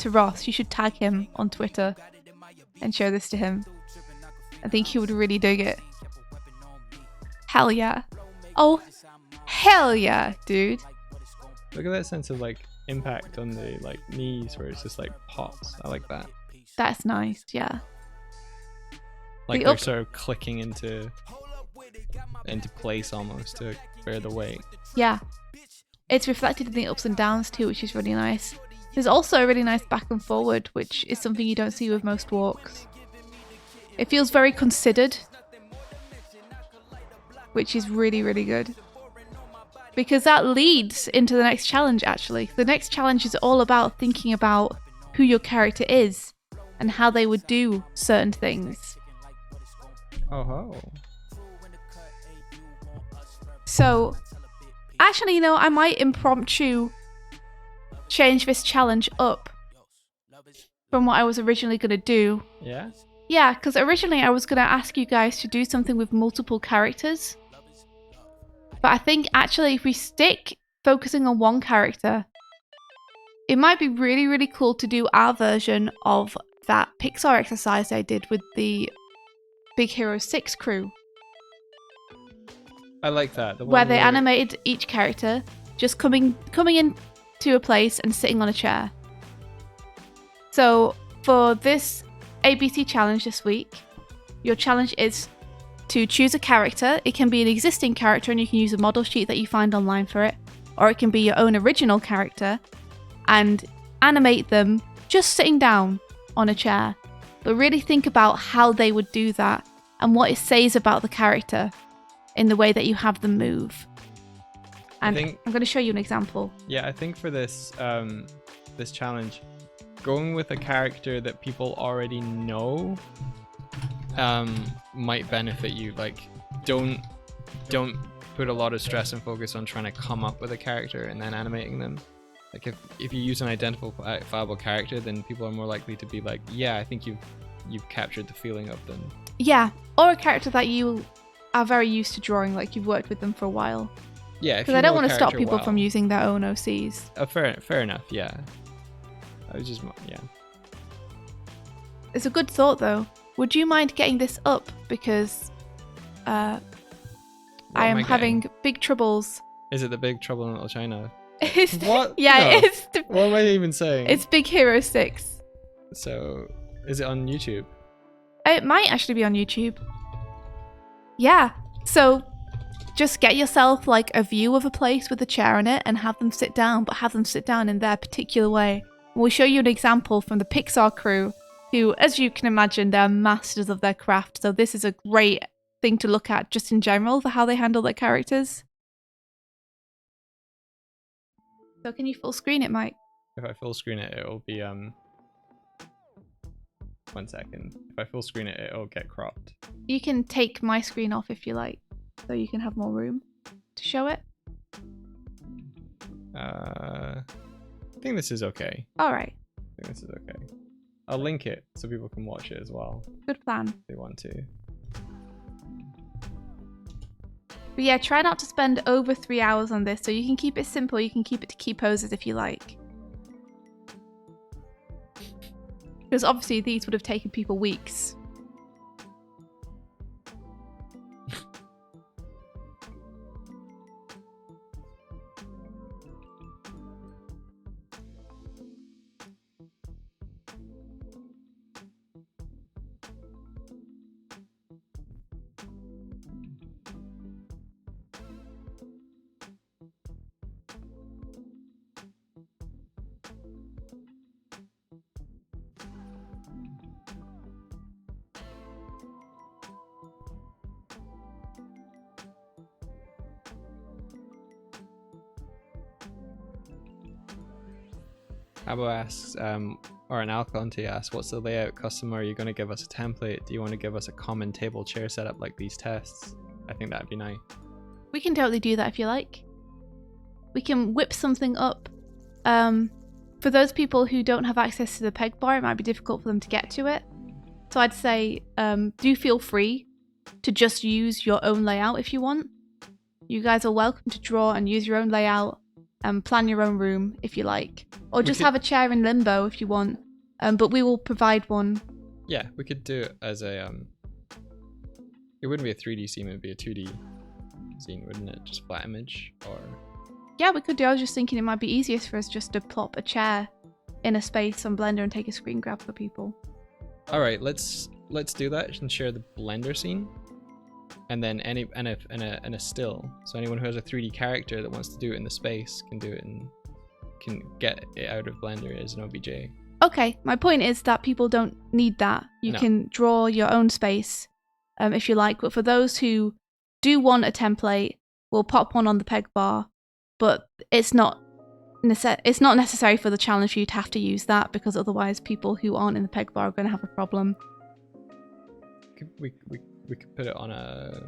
to Ross. You should tag him on Twitter and show this to him. I think he would really dig it. Hell yeah. Oh, hell yeah, dude. Look at that sense of like impact on the like knees where it's just like pops. I like that. That's nice, yeah. Like they're sort of clicking into place almost to bear the weight. Yeah. It's reflected in the ups and downs too, which is really nice. There's also a really nice back and forward, which is something you don't see with most walks. It feels very considered, which is really, really good. Because that leads into the next challenge, actually. The next challenge is all about thinking about who your character is and how they would do certain things. Oh ho. So, actually, you know, I might impromptu change this challenge up from what I was originally going to do. Yeah? Yeah, because originally I was going to ask you guys to do something with multiple characters. But I think actually if we stick focusing on one character, it might be really, really cool to do our version of that Pixar exercise I did with the Big Hero 6 crew. I like that. Where they animated each character just coming into a place and sitting on a chair. So for this ABC challenge this week, your challenge is to choose a character. It can be an existing character and you can use a model sheet that you find online for it, or it can be your own original character and animate them just sitting down on a chair. But really think about how they would do that and what it says about the character in the way that you have them move. And I'm going to show you an example. Yeah, I think for this this challenge, going with a character that people already know might benefit you. Like, don't put a lot of stress and focus on trying to come up with a character and then animating them. Like if you use an identifiable character, then people are more likely to be like, yeah, I think you've captured the feeling of them. Yeah, or a character that you are very used to drawing, like you've worked with them for a while. Yeah, because I don't want to stop people from using their own OCs. Fair enough. Yeah, I was just It's a good thought though. Would you mind getting this up? Because I am having big troubles. Is it the Big Trouble in Little China? What? Yeah, no. What am I even saying? It's Big Hero 6. So, is it on YouTube? It might actually be on YouTube. Yeah. So, just get yourself like a view of a place with a chair in it and have them sit down, but have them sit down in their particular way. We'll show you an example from the Pixar crew, who, as you can imagine, they're masters of their craft. So this is a great thing to look at just in general for how they handle their characters. So can you full screen it, Mike? If I full screen it, it'll be 1 second. If I full screen it, it'll get cropped. You can take my screen off if you like, so you can have more room to show it. I think this is okay. All right. I think this is okay. I'll link it so people can watch it as well. Good plan. If they want to. But yeah, try not to spend over 3 hours on this, so you can keep it simple. You can keep it to key poses if you like. Because obviously these would have taken people weeks. Abo asks, or an Alconte asks, what's the layout? Customer, are you going to give us a template? Do you want to give us a common table chair setup like these tests? I think that'd be nice. We can totally do that if you like. We can whip something up. For those people who don't have access to the peg bar, it might be difficult for them to get to it. So I'd say do feel free to just use your own layout if you want. You guys are welcome to draw and use your own layout and plan your own room if you like. Or just have a chair in limbo if you want. But we will provide one. Yeah, we could do it as a... It wouldn't be a 3D scene, it would be a 2D scene, wouldn't it? Just flat image or... Yeah, we could do. I was just thinking it might be easiest for us just to plop a chair in a space on Blender and take a screen grab for people. All right, let's do that and share the Blender scene, and then and a still. So anyone who has a 3D character that wants to do it in the space can do it and can get it out of Blender as an OBJ. Okay, my point is that people don't need that. You can draw your own space if you like, but for those who do want a template, we'll pop one on the peg bar. But it's not necessary for the challenge for you to have to use that, because otherwise people who aren't in the peg bar are going to have a problem. We could put it on a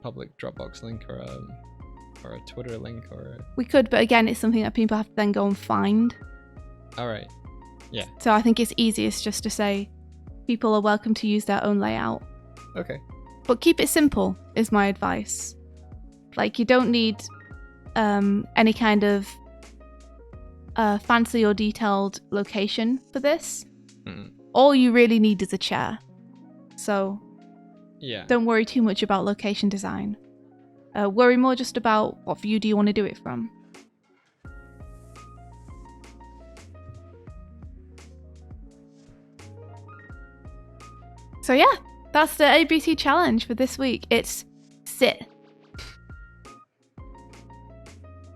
public Dropbox link or a Twitter link or. We could, but again, it's something that people have to then go and find. All right. Yeah. So I think it's easiest just to say people are welcome to use their own layout. Okay. But keep it simple is my advice. Like, you don't need any kind of fancy or detailed location for this. All you really need is a chair. So yeah, don't worry too much about location design. Worry more just about what view do you want to do it from. So yeah, that's the ABC challenge for this week. It's sit.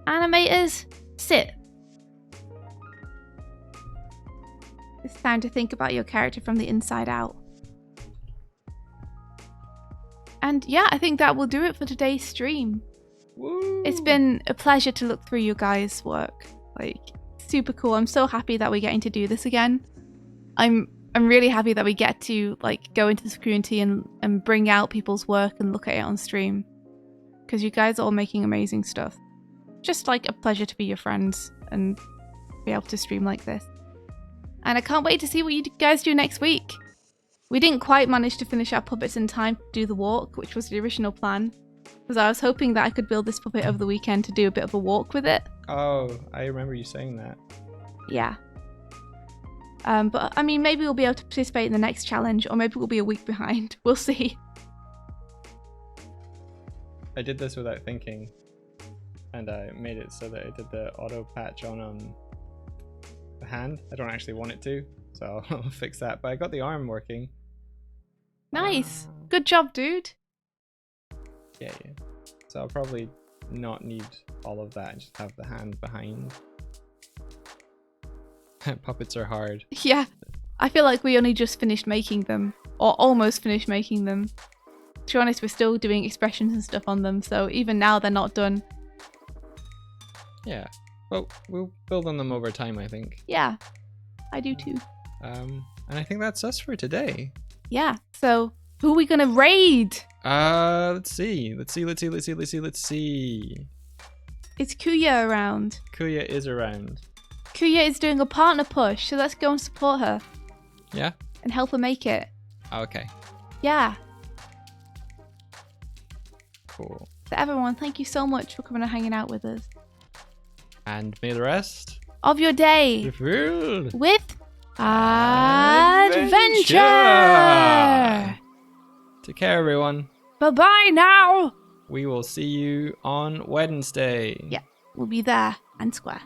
Animators, sit. It's time to think about your character from the inside out. And yeah, I think that will do it for today's stream. Woo. It's been a pleasure to look through your guys' work. Like, super cool. I'm so happy that we're getting to do this again. I'm really happy that we get to like go into this community and bring out people's work and look at it on stream. Because you guys are all making amazing stuff. Just like a pleasure to be your friends and be able to stream like this. And I can't wait to see what you guys do next week. We didn't quite manage to finish our puppets in time to do the walk, which was the original plan. Because I was hoping that I could build this puppet over the weekend to do a bit of a walk with it. Oh, I remember you saying that. Yeah. But I mean, maybe we'll be able to participate in the next challenge, or maybe we'll be a week behind. We'll see. I did this without thinking. And I made it so that I did the auto patch on the hand. I don't actually want it to, so I'll fix that. But I got the arm working. Nice. Good job, dude. Yeah. So I'll probably not need all of that and just have the hand behind. Puppets are hard. Yeah. I feel like we only just finished making them, or almost finished making them. To be honest, we're still doing expressions and stuff on them, so even now they're not done. Yeah, well, we'll build on them over time, I think. Yeah, I do too. And I think that's us for today. Yeah, so who are we gonna raid? Let's see. Is Kuya around? Kuya is around. Kuya is doing a partner push, so let's go and support her. Yeah? And help her make it. Okay. Yeah. Cool. So everyone, thank you so much for coming and hanging out with us. And may the rest of your day be filled with adventure. Take care, everyone. Bye-bye now. We will see you on Wednesday. Yeah, we'll be there and square.